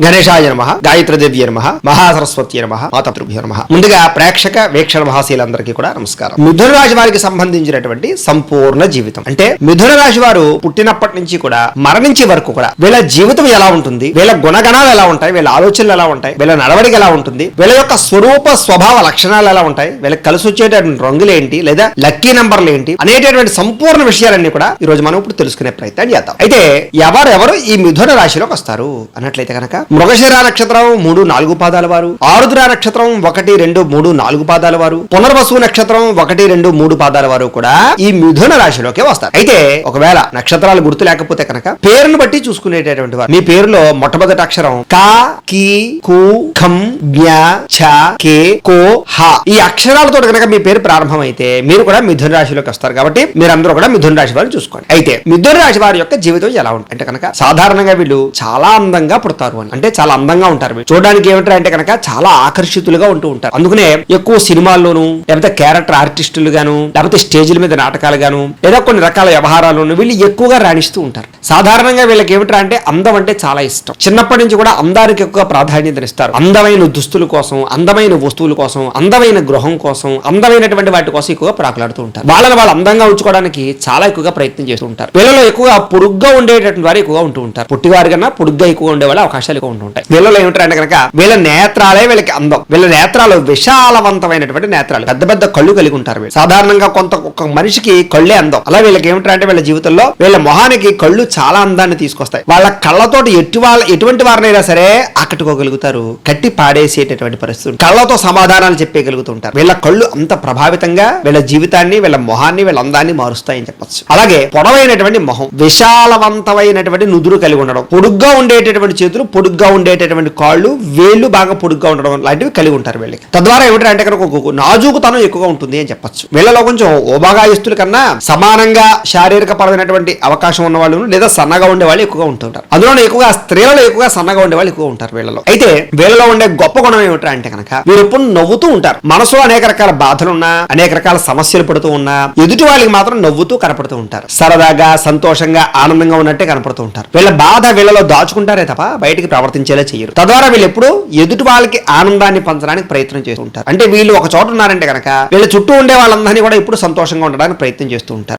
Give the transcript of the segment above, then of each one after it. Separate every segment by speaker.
Speaker 1: గణేశాయ నమః, గాయత్రీదేవ్యై నమః, మహాసరస్వత్యై నమః, మాతాతృభ్యో నమః. ముందుగా ప్రేక్షక వీక్షణ మహాశీలందరికీ కూడా నమస్కారం. మిథున రాశి వారికి సంబంధించినటువంటి సంపూర్ణ జీవితం అంటే మిథున రాశి వారు పుట్టినప్పటి నుంచి కూడా మరణించే వరకు కూడా వీళ్ళ జీవితం ఎలా ఉంటుంది, వీళ్ళ గుణగణాలు ఎలా ఉంటాయి, వీళ్ళ ఆలోచనలు ఎలా ఉంటాయి, వీళ్ళ నడవడిక ఎలా ఉంటుంది, వీళ్ళ యొక్క స్వరూప స్వభావ లక్షణాలు ఎలా ఉంటాయి, వీళ్ళకి కలిసి వచ్చేటటువంటి రంగులు ఏంటి లేదా లక్కీ నంబర్లు ఏంటి అనేటటువంటి సంపూర్ణ విషయాలన్నీ కూడా ఈ రోజు మనం ఇప్పుడు తెలుసుకునే ప్రయత్నం చేద్దాం. అయితే ఎవరెవరు ఈ మిథున రాశిలోకి వస్తారు అన్నట్లయితే కనుక మృగశిర నక్షత్రం 3-4 పాదాల వారు, ఆరుద్ర నక్షత్రం 1-2-3-4 పాదాల వారు, పునర్వసు నక్షత్రం 1-2-3 పాదాల వారు కూడా ఈ మిథున రాశిలోకి వస్తారు. అయితే ఒకవేళ నక్షత్రాలు గుర్తు లేకపోతే కనుక పేరును బట్టి చూసుకునేటటువంటి వారు మీ పేరులో మొట్టమొదటి అక్షరం క, కి, కు, ఖం, జ్ఞ, ఛ, కే, కో, హ ఈ అక్షరాలతో కనుక మీ పేరు ప్రారంభమైతే మీరు కూడా మిథున రాశిలోకి వస్తారు. కాబట్టి మీరందరూ కూడా మిథున రాశి వారిని చూసుకోండి. అయితే మిథున రాశి వారి యొక్క జీవితం ఎలా ఉంటుంది అంటే కనుక సాధారణంగా వీళ్ళు చాలా అందంగా పుడతారు అని అంటే చాలా అందంగా ఉంటారు. చూడడానికి ఏమిటంటే అంటే కనుక చాలా ఆకర్షితులుగా ఉంటూ ఉంటారు. అందుకనే ఎక్కువ సినిమాల్లోనూ లేకపోతే క్యారెక్టర్ ఆర్టిస్టులు గాను లేకపోతే స్టేజ్ల మీద నాటకాలు గాను లేదా కొన్ని రకాల వ్యవహారాల్లోనూ వీళ్ళు ఎక్కువగా రాణిస్తూ ఉంటారు. సాధారణంగా వీళ్ళకి ఏమిటంటే అంటే అందం అంటే చాలా ఇష్టం. చిన్నప్పటి నుంచి కూడా అందానికి ఎక్కువ ప్రాధాన్యతనిస్తారు. అందమైన దుస్తుల కోసం, అందమైన వస్తువుల కోసం, అందమైన గృహం కోసం, అందమైనటువంటి వాటి కోసం ఎక్కువగా ప్రాకులాడుతూ ఉంటారు. వాళ్ళని వాళ్ళు అందంగా ఉంచుకోవడానికి చాలా ఎక్కువగా ప్రయత్నం చేస్తూ ఉంటారు. వీళ్ళలో ఎక్కువగా పొడుగ్గా ఉండేటటువంటి వారు ఎక్కువగా ఉంటూ ఉంటారు. పుట్టివారి కన్నా పొడుగ్గా ఎక్కువ ఉండే వాళ్ళ అవకాశాలు ఎక్కువ ఉంటూ ఉంటాయి. వీళ్ళలో ఏమిటంటే కనుక వీళ్ళ నేత్రాలే వీళ్ళకి అందం. వీళ్ళ నేత్రాలు విశాలవంతమైనటువంటి నేత్రాలు, పెద్ద పెద్ద కళ్ళు కలిగి ఉంటారు. సాధారణంగా ఒక మనిషికి కళ్ళే అందం. అలా వీళ్ళకి ఏమిటంటే వీళ్ళ జీవితంలో వీళ్ళ మొహానికి కళ్ళు చాలా అందాన్ని తీసుకొస్తాయి. వాళ్ళ కళ్ళతోటి ఎటువంటి వారినైనా సరే ఆకట్టుకోగలుగుతారు, కట్టి పాడేసేటటువంటి పరిస్థితి. కళ్ళతో సమాధానాలు చెప్పగలుగుతుంటారు. వీళ్ళ కళ్ళు అంత ప్రభావితంగా వీళ్ళ జీవితాన్ని, వీళ్ళ మొహాన్ని, వీళ్ళ అందాన్ని మారుస్తాయని చెప్పొచ్చు. అలాగే పొడవైనటువంటి మొహం, విశాలవంతమైనటువంటి నుదురు కలిగి ఉండడం, పొడుగ్గా ఉండేటటువంటి చేతులు, పొడుగ్గా ఉండేటటువంటి కాళ్ళు, వేళ్ళు బాగా పొడుగ్గా ఉండడం లాంటివి కలిగి ఉంటారు వీళ్ళకి. తద్వారా ఏమిటంటే కనుక నాజూకుతనం ఎక్కువగా ఉంటుంది అని చెప్పొచ్చు. వీళ్ళలో కొంచెం ఓబాగాయస్తుల కన్నా సమానంగా శారీరక పరమైనటువంటి అవకాశం ఉన్న వాళ్ళు లేదా సన్నగా ఉండే వాళ్ళు ఎక్కువగా ఉంటుంటారు. అందులో ఎక్కువగా స్త్రీలలో ఎక్కువగా సన్నగా ఉండే వాళ్ళు ఎక్కువ ఉంటారు వీళ్ళలో. అయితే వీళ్ళలో ఉండే గొప్ప గుణం ఏమిటంటే కనుక వీరు ఎప్పుడు నవ్వుతూ ఉంటారు. మనసులో అనేక రకాల బాధలున్నా, అనేక రకాల సమస్యలు పడుతూ ఉన్నా ఎదుటి వాళ్ళకి మాత్రం నవ్వుతూ కనపడుతూ ఉంటారు. సరదాగా, సంతోషంగా, ఆనందంగా ఉన్నట్టే కనపడుతూ ఉంటారు. వీళ్ళ బాధ వీళ్ళలో దాచుకుంటారే తప్ప బయటికి ప్రవర్తించేలా చేయరు. తద్వారా వీళ్ళు ఎప్పుడు ఎదుటి వాళ్ళకి ఆనందాన్ని పంచడానికి ప్రయత్నం చేస్తూ ఉంటారు. అంటే వీళ్ళు ఒక చోట ఉన్నారంటే కనుక వీళ్ళ చుట్టూ ఉండే వాళ్ళందరినీ కూడా ఎప్పుడు సంతోషంగా ఉండడానికి ప్రయత్నం చేస్తూ ఉంటారు.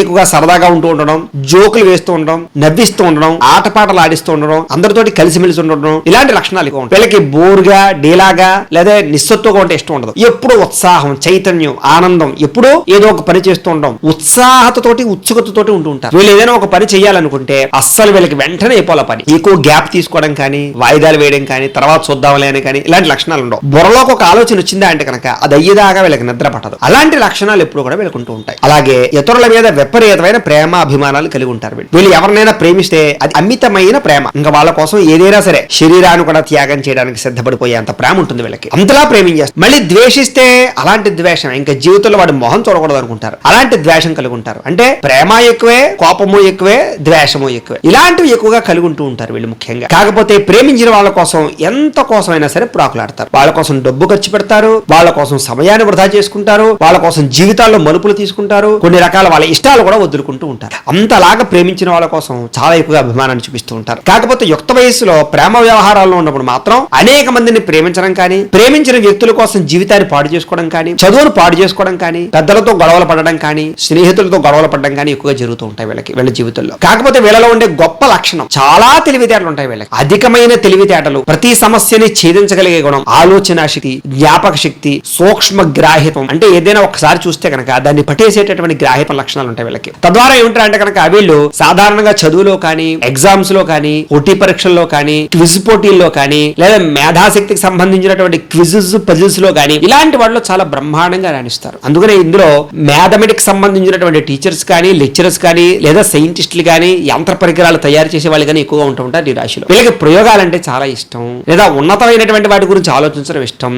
Speaker 1: ఎక్కువగా సరదాగా ఉంటూ ఉండడం, జోకులు వేస్తూ ఉండడం, నవ్విస్తూ ఉండడం, ఆటపాటలు ఆడిస్తూ ఉండడం, అందరితోటి కలిసిమెలిసి ఉండడం, ఇలాంటి లక్షణాలు ఎక్కువ ఉంటాయి. వీళ్ళకి బోరుగా, డీలాగా లేదా నిస్సత్తుగా ఉంటే ఇష్టం ఉండదు. ఎప్పుడు ఉత్సాహం, చైతన్యం, ఆనందం, ఎప్పుడూ ఏదో ఒక పని చేస్తూ ఉండడం, ఉత్సాహతతోటి, ఉత్సుకతతోటి ఉంటూ ఉంటారు. వీళ్ళు ఏదైనా ఒక పని చేయాలనుకుంటే అస్సలు వీళ్ళకి వెంటనే అయిపోలే పని. ఎక్కువ గ్యాప్ తీసుకోవడం కానీ, వాయిదాలు వేయడం కానీ, తర్వాత చూద్దాంలే అని కానీ ఇలాంటి లక్షణాలు ఉండవు. బుర్రలోకి ఒక ఆలోచన వచ్చిందా అంటే కనుక అది అయ్యేదాకా వీళ్ళకి నిద్ర పట్టదు. అలాంటి లక్షణాలు ఎప్పుడు కూడా వీళ్ళకుంటూ ఉంటాయి. అలాగే ఇతరుల మీద విపరీతమైన ప్రేమ, అభిమానాలు కలిగి ఉంటారు. వీళ్ళు ఎవరినైనా ప్రేమిస్తే అది అమితమైన ప్రేమ. ఇంకా వాళ్ళ కోసం ఏదైనా సరే శరీరాన్ని కూడా త్యాగం చేయడానికి సిద్ధపడిపోయే అంత ప్రేమ ఉంటుంది వీళ్ళకి. అంతలా ప్రేమించేస్తారు. మళ్ళీ ద్వేషిస్తే అలాంటి ద్వేషం ఇంకా జీవితంలో వాడి మొహం చూడకూడదు అనుకుంటారు. అలాంటి ద్వేషం కలిగి ఉంటారు. అంటే ప్రేమ ఎక్కువే, కోపము ఎక్కువే, ద్వేషము ఎక్కువే. ఇలాంటివి ఎక్కువగా కలిగి ఉంటూ ఉంటారు వీళ్ళు ముఖ్యంగా. కాకపోతే ప్రేమించిన వాళ్ళ కోసం ఎంత కోసమైనా సరే ప్రాకులాడతారు. వాళ్ళ కోసం డబ్బు ఖర్చు పెడతారు, వాళ్ళ కోసం సమయాన్ని వృధా చేసుకుంటారు, వాళ్ళ కోసం జీవితాల్లో మలుపులు తీసుకుంటారు, కొన్ని రకాల వాళ్ళ ఇష్టాలు కూడా వదులుకుంటూ ఉంటారు. అంతలాగా ప్రేమించిన వాళ్ళ కోసం చాలా ఎక్కువగా అభిమానాన్ని చూపిస్తూ ఉంటారు. కాకపోతే యుక్త వయస్సులో ప్రేమ వ్యవహారాల్లో ఉన్నప్పుడు మాత్రం అనేక మందిని ప్రేమించడం కానీ, ప్రేమించిన వ్యక్తుల కోసం జీవితాన్ని పాడు చేసుకోవడం కానీ, చదువును పాడు చేసుకోవడం కానీ, పెద్దలతో గొడవలు పడడం కానీ, స్నేహితులతో గొడవలు పడడం కానీ ఎక్కువగా జరుగుతూ ఉంటాయి వీళ్ళ జీవితంలో. కాకపోతే వీళ్ళలో ఉండే గొప్ప లక్షణం చాలా తెలివితేటలు ఉంటాయి వీళ్ళకి. అధికమైన తెలివితేటలు, ప్రతి సమస్యని ఛేదించగలిగే గుణం, ఆలోచన శక్తి, జ్ఞాపక శక్తి, సూక్ష్మ గ్రాహ్యతం. అంటే ఏదైనా ఒకసారి చూస్తే కనుక దాన్ని పట్టేసేటటువంటి గ్రాహ్యత లక్షణాలు ఉంటాయి వీళ్ళకి. తద్వారా ఏమిటంటే కనుక వీళ్ళు సాధారణంగా చదువులో కానీ, ఎగ్జామ్స్ లో కానీ, పోటీ పరీక్షల్లో కానీ, క్విజ్ పోటీల్లో కానీ, లేదా మేధాశక్తికి సంబంధించినటువంటి క్విజెస్, పజిల్స్ లో కానీ ఇలాంటి వాటిలో చాలా బ్రహ్మాండంగా రాణిస్తారు. అందుకనే ఇందులో మ్యాథమెటిక్స్ సంబంధించినటువంటి టీచర్స్ కానీ, లెక్చరర్స్ కానీ, లేదా సైంటిస్టులు కానీ, యంత్ర పరికరాలు తయారు చేసే వాళ్ళు కానీ ఎక్కువగా ఉంటూ ఉంటారు ఈ రాశిలో. వీళ్ళకి ప్రయోగాలంటే చాలా ఇష్టం, లేదా ఉన్నతమైనటువంటి వాటి గురించి ఆలోచించడం ఇష్టం,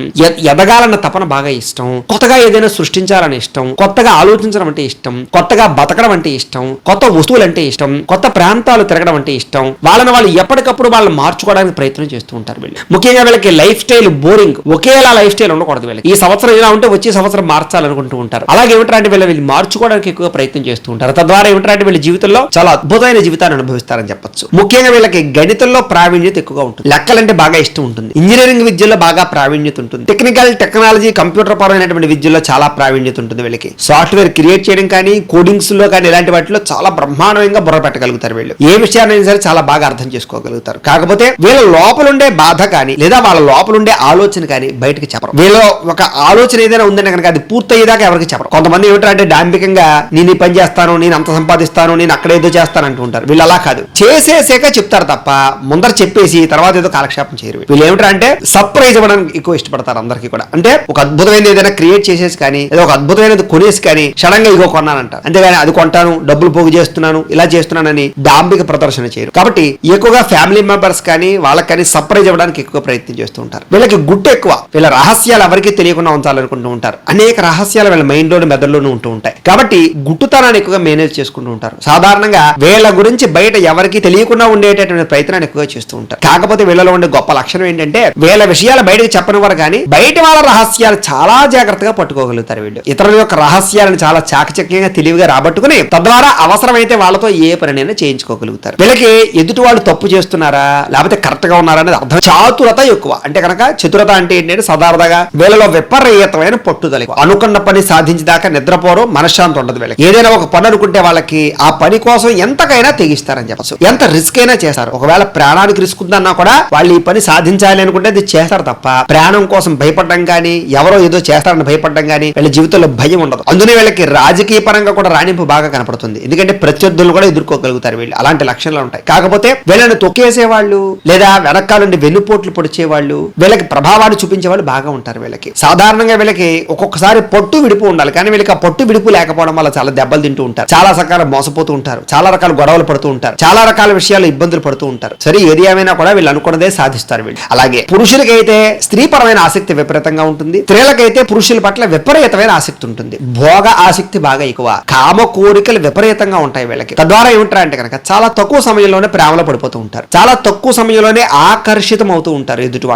Speaker 1: ఎదగాలన్న తపన బాగా ఇష్టం, కొత్తగా ఏదైనా సృష్టించాలని ఇష్టం, కొత్తగా ఆలోచించడం అంటే ఇష్టం, కొత్తగా అలా బతకడం అంటే ఇష్టం, కొత్త వస్తువులు అంటే ఇష్టం, కొత్త ప్రాంతాలు తిరగడం అంటే ఇష్టం. వాళ్ళని వాళ్ళు ఎప్పటికప్పుడు వాళ్ళు మార్చుకోవడానికి ప్రయత్నం చేస్తూ ఉంటారు వీళ్ళు. ముఖ్యంగా వీళ్ళకి లైఫ్ స్టైల్ బోరింగ్, ఒకేలా లైఫ్ స్టైల్ ఉండకూడదు వీళ్ళకి. ఈ సంవత్సరం ఇలా ఉంటే వచ్చే సంవత్సరం మార్చాలనుకుంటూ ఉంటారు. అలాగే ఏమిటంటే వీళ్ళు మార్చుకోవడానికి ఎక్కువ ప్రయత్నం చేస్తూ ఉంటారు. తద్వారా ఏమిటంటే వీళ్ళ జీవితంలో చాలా అద్భుతమైన జీవితాన్ని అనుభవిస్తారని చెప్పొచ్చు. ముఖ్యంగా వీళ్ళకి గణితంలో ప్రావీణ్యత ఎక్కువగా ఉంటుంది, లెక్కలంటే బాగా ఇష్టం ఉంటుంది, ఇంజనీరింగ్ విద్యలో బాగా ప్రావీణ్యత ఉంటుంది, టెక్నికల్ టెక్నాలజీ కంప్యూటర్ పరమైనటువంటి విద్యలో చాలా ప్రావీణ్యత ఉంటుంది వీళ్ళకి. సాఫ్ట్వేర్ క్రియేట్ చేయడం కానీ, కోడింగ్స్ లో కానీ ఇలాంటి వాటిలో చాలా బ్రహ్మాండంగా బుర్ర పెట్టగలుగుతారు వీళ్ళు. ఏ విషయాన్ని సరే చాలా బాగా అర్థం చేసుకోగలుగుతారు. కాకపోతే వీళ్ళ లోపలుండే బాధ కానీ లేదా వాళ్ళ లోపలుండే ఆలోచన కానీ బయటకు చెప్పరు. వీళ్ళ ఒక ఆలోచన ఏదైనా ఉందంటే కనుక అది పూర్తయ్యేదాకా ఎవరికి చెప్పరు. కొంతమంది ఏమిటంటే డాంబికంగా నేను ఈ పని చేస్తాను, నేను అంత సంపాదిస్తాను, నేను అక్కడ ఏదో చేస్తాను అంటూ ఉంటారు. వీళ్ళు అలా కాదు, చేసేసాక చెప్తారు తప్ప ముందర చెప్పేసి తర్వాత ఏదో కాలక్షేపం చేయరు. వీళ్ళు ఏమిటంటే సర్ప్రైజ్ ఇవ్వడానికి ఎక్కువ ఇష్టపడతారు అందరికీ కూడా. అంటే ఒక అద్భుతమైన ఏదైనా క్రియేట్ చేసేసి కానీ ఏదో ఒక అద్భుతమైనది కొనేసి కానీ సడన్ గా ఇగో కొన్నానంట, అంతేగాని అది కొంటాను, డబ్బులు పోగు చేస్తున్నాను, ఇలా చేస్తున్నానని డాంబిక ప్రదర్శన చేయరు. కాబట్టి ఎక్కువగా ఫ్యామిలీ మెంబర్స్ కానీ వాళ్ళకి కానీ సర్ప్రైజ్ ఇవ్వడానికి ఎక్కువ ప్రయత్నం చేస్తూ ఉంటారు. వీళ్ళకి గుట్టు ఎక్కువ, వీళ్ళ రహస్యాలు ఎవరికి తెలియకుండా ఉంచాలనుకుంటూ ఉంటారు. అనేక రహస్యాలు వీళ్ళ మైండ్ లోని మెదడులోనూ ఉంటూ ఉంటాయి. కాబట్టి గుట్టుతనాన్ని ఎక్కువగా మేనేజ్ చేసుకుంటూ ఉంటారు. సాధారణంగా వీళ్ళ గురించి బయట ఎవరికి తెలియకుండా ఉండేటటువంటి ప్రయత్నాన్ని ఎక్కువగా చేస్తూ ఉంటారు. కాకపోతే వీళ్ళలో ఉండే గొప్ప లక్షణం ఏంటంటే వీళ్ళ విషయాలు బయటకు చెప్పనివారు కానీ బయట వాళ్ళ రహస్యాలు చాలా జాగ్రత్తగా పట్టుకోగలుగుతారు. వీళ్ళు ఇతరుల యొక్క రహస్యాలను చాలా చాకచక్యంగా తెలివిగా రాబట్టుకుని తద్వారా అవసరమైతే వాళ్ళతో ఏ పనినైనా చేయించుకోగలుగుతారు. వీళ్ళకి ఎదుటి వాళ్ళు తప్పు చేస్తున్నారా లేకపోతే కరెక్ట్ గా ఉన్నారా అనేది అర్థం. చాతురత ఎక్కువ. అంటే కనుక చతురత అంటే ఏంటంటే సాధారణంగా వీళ్ళలో విపరీతమైన పట్టుదల. అనుకున్న పని సాధించేదాకా నిద్రపోరు, మనశ్శాంతి ఉండదు వీళ్ళకి. ఏదైనా ఒక పని అనుకుంటే వాళ్ళకి ఆ పని కోసం ఎంతకైనా తెగిస్తారని చెప్పచ్చు. ఎంత రిస్క్ అయినా చేస్తారు. ఒకవేళ ప్రాణానికి రిస్క్ ఉందన్నా కూడా వాళ్ళు ఈ పని సాధించాలి అనుకుంటే అది చేస్తారు తప్ప ప్రాణం కోసం భయపడడం కానీ ఎవరో ఏదో చేస్తారని భయపడడం కానీ వీళ్ళ జీవితంలో భయం ఉండదు. అందుకే వీళ్ళకి రాజకీయ పరంగా కూడా రాణింపు బాగా కనపడుతుంది. ఎందుకంటే ప్రత్యర్థులను కూడా ఎదుర్కోగలుగుతారు వీళ్ళు. అలాంటి లక్షణాలు ఉంటాయి. కాకపోతే వీళ్ళని తొక్కేసే వాళ్ళు లేదా వెనకాలండి వెన్నుపోట్లు పొడిచే వాళ్ళు, వీళ్ళకి ప్రభావాన్ని చూపించే వాళ్ళు బాగా ఉంటారు. వీళ్ళకి సాధారణంగా వీళ్ళకి ఒక్కొక్కసారి పట్టు విడుపు ఉండాలి, కానీ వీళ్ళకి ఆ పట్టు విడుపు లేకపోవడం వల్ల చాలా దెబ్బలు తింటూ ఉంటారు, చాలా రకాల మోసపోతూ ఉంటారు, చాలా రకాల గొడవలు పడుతూ ఉంటారు, చాలా రకాల విషయాలు ఇబ్బందులు పడుతూ ఉంటారు. సరే ఏది ఏమైనా కూడా వీళ్ళు అనుకున్నదే సాధిస్తారు వీళ్ళు. అలాగే పురుషులకైతే స్త్రీపరమైన ఆసక్తి విపరీతంగా ఉంటుంది, స్త్రీలకైతే పురుషుల పట్ల విపరీతమైన ఆసక్తి ఉంటుంది. భోగ ఆసక్తి బాగా ఎక్కువ, కామ కోరికలు విపరీతంగా ఉంటాయి వీళ్ళకి. తద్వారా ఏమిటారంటే కనుక చాలా తక్కువ సమయంలోనే ప్రేమలో పడిపోతూ ఉంటారు, చాలా తక్కువ సమయంలోనే ఆకర్షితం అవుతూ ఉంటారు. ఎదుటి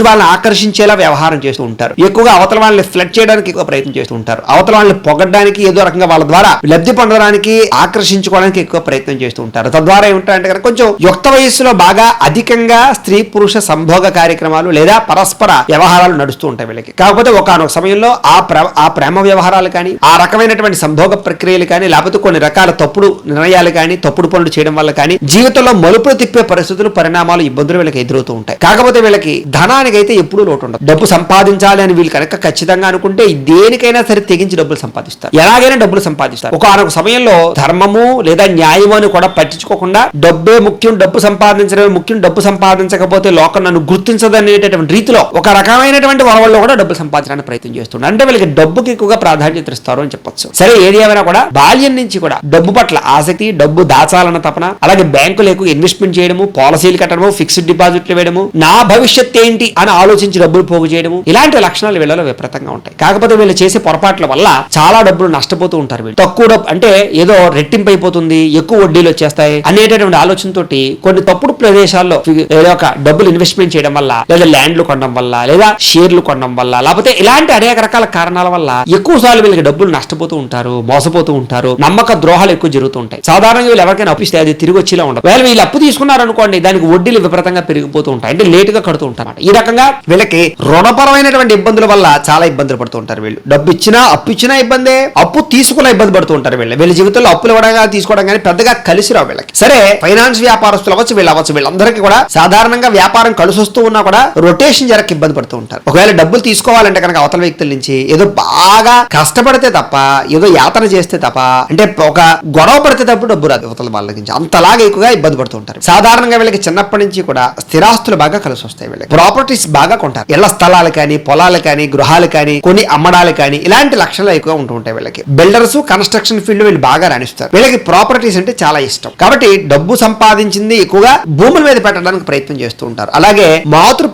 Speaker 1: వాళ్ళని ఆకర్షించేలా వ్యవహారం చేస్తూ ఉంటారు. ఎక్కువగా అవతల వాళ్ళని ఫ్లడ్ చేయడానికి ఎక్కువ ప్రయత్నం చేస్తూ ఉంటారు. అవతల వాళ్ళని పొగడ్డానికి ఏదో రకంగా వాళ్ళ ద్వారా లబ్ధి పొందడానికి ఆకర్షించుకోవడానికి ఎక్కువ ప్రయత్నం చేస్తూ ఉంటారు. తద్వారా ఏమిటంటే కనుక కొంచెం యుక్త వయస్సులో బాగా అధికంగా స్త్రీ పురుష సంభోగ కార్యక్రమాలు లేదా పరస్పర వ్యవహారాలు నడుస్తూ ఉంటాయి వీళ్ళకి. కాకపోతే ఒకనొక సమయంలో ఆ ప్రేమ వ్యవహారాలు కానీ ఆ రకమైనటువంటి సంభోగ ప్రక్రియలు కానీ లేకపోతే కొన్ని రకాల తప్పుడు నిర్ణయాలు కానీ తప్పుడు పనులు చేయడం వల్ల కానీ జీవితంలో మలుపులు తిప్పే పరిస్థితులు పరిణామాలు ఇబ్బందులు వీళ్ళకి ఎదురవుతూ ఉంటాయి. కాకపోతే వీళ్ళకి ధనానికి అయితే ఎప్పుడూ లోటు ఉండదు. డబ్బు సంపాదించాలి అని వీళ్ళు కనుక ఖచ్చితంగా అనుకుంటే దేనికైనా సరే తెగించి డబ్బులు సంపాదిస్తారు, ఎలాగైనా డబ్బులు సంపాదిస్తారు. ఒకనొక సమయంలో ధర్మము లేదా న్యాయము అని కూడా పట్టించుకోకుండా డబ్బే ముఖ్యం, డబ్బు సంపాదించడమే ముఖ్యం, డబ్బు సంపాదించకపోతే లోకం నన్ను గుర్తించదనేటటువంటి రీతిలో ఒక రకమైనటువంటి వరవల్లో కూడా డబ్బు సంపాదించడానికి ప్రయత్నం చేస్తున్నారు. అంటే వీళ్ళకి డబ్బుకి ఎక్కువగా ప్రాధాన్యత ఇస్తారు అని చెప్పొచ్చు. సరే ఏది ఏమైనా కూడా బాల్యం నుంచి కూడా డబ్బు పట్ల ఆసక్తి, డబ్బు దాచాలన్న తపన, అలాగే బ్యాంకులు ఎక్కువ ఇన్వెస్ట్మెంట్ చేయడము, పాలసీలు కట్టడము, ఫిక్స్డ్ డిపాజిట్లు వేయడము, నా భవిష్యత్ ఏంటి అని ఆలోచించి డబ్బులు పోగు చేయడము, ఇలాంటి లక్షణాలు వీళ్ళలో విపరీతంగా ఉంటాయి. కాకపోతే వీళ్ళు చేసే పొరపాట్ల వల్ల చాలా డబ్బులు నష్టపోతూ ఉంటారు. వీళ్ళు తక్కువ డబ్బు అంటే ఏదో రెట్టింపు అయిపోతుంది, ఎక్కువ వడ్డీలు వచ్చేస్తాయి అనేటటువంటి ఆలోచనతోటి కొన్ని తప్పుడు ప్రదేశాల్లో ఏదో ఒక డబ్బులు ఇన్వెస్ట్మెంట్ చేయడం వల్ల లేదా ల్యాండ్లు కొనడం వల్ల లేదా షేర్లు కొనడం వల్ల లేకపోతే ఇలాంటి అనేక రకాల కారణాల వల్ల ఎక్కువ సార్లు వీళ్ళకి డబ్బులు నష్టపోతూ ఉంటారు, మోసపోతూ ఉంటారు, నమ్మక ద్రోహాలు ఎక్కువ జరుగుతూ ఉంటాయి. సాధారణంగా వీళ్ళు ఎవరికైనా అప్పిస్తే అది తిరిగి వచ్చేలా ఉండదు. వీళ్ళు అప్పు తీసుకున్నారు అనుకోండి, దానికి వడ్డీలు విపరీతంగా పెరిగిపోతూ ఉంటాయి, అంటే లేటుగా కడుతూ ఉంటారు. ఈ రకంగా వీళ్ళకి రుణపరమైనటువంటి ఇబ్బందుల వల్ల చాలా ఇబ్బందులు పడుతూ ఉంటారు. వీళ్ళు డబ్బు ఇచ్చినా అప్పు ఇచ్చినా ఇబ్బందే, అప్పు తీసుకున్నా ఇబ్బంది పడుతూ ఉంటారు. వీళ్ళ జీవితంలో అప్పులు ఇవ్వడం తీసుకోవడం కానీ పెద్దగా కలిసి రావు వీళ్ళకి. సరే ఫైనాన్స్ వ్యాపారస్తులు అవ్వచ్చు, వీళ్ళు అవ్వచ్చు, వీళ్ళందరికీ కూడా సాధారణంగా వ్యాపారం కలిసి వస్తూ ఉన్నా కూడా రొటేషన్ జరగక ఇబ్బంది పడుతూ ఉంటారు. ఒకవేళ డబ్బులు తీసుకోవాలంటే కనుక అవతల వ్యక్తుల నుంచి ఏదో బాగా కష్టపడితే తప్ప, ఏదో యాతన చేస్తే తప్ప, అంటే ఒక గొడవ పడితే తప్ప డబ్బు రాదు అవతల వాళ్ళ నుంచి, అంతలాగా ఎక్కువగా ఇబ్బంది పడుతూ ఉంటారు. సాధారణంగా వీళ్ళకి చిన్నప్పటి నుంచి కూడా స్థిరాస్తులు బాగా కలిసి వస్తాయి. వీళ్ళకి ప్రాపర్టీస్ బాగా కొంటారు, ఇళ్ల స్థలాలు కానీ పొలాలు కానీ గృహాలు కానీ కొన్ని అమ్మడాలు కానీ ఇలాంటి లక్షణాలు ఎక్కువగా ఉంటూ ఉంటాయి. వీళ్ళకి బిల్డర్స్ కన్స్ట్రక్షన్ ఫీల్డ్ వీళ్ళు బాగా రాణిస్తారు. వీళ్ళకి ప్రాపర్టీస్ అంటే చాలా ఇష్టం. కాబట్టి డబ్బు సంపాదించింది ఎక్కువగా భూముల మీద పెట్టడానికి ప్రయత్నం చేస్తూ ఉంటారు. అలాగే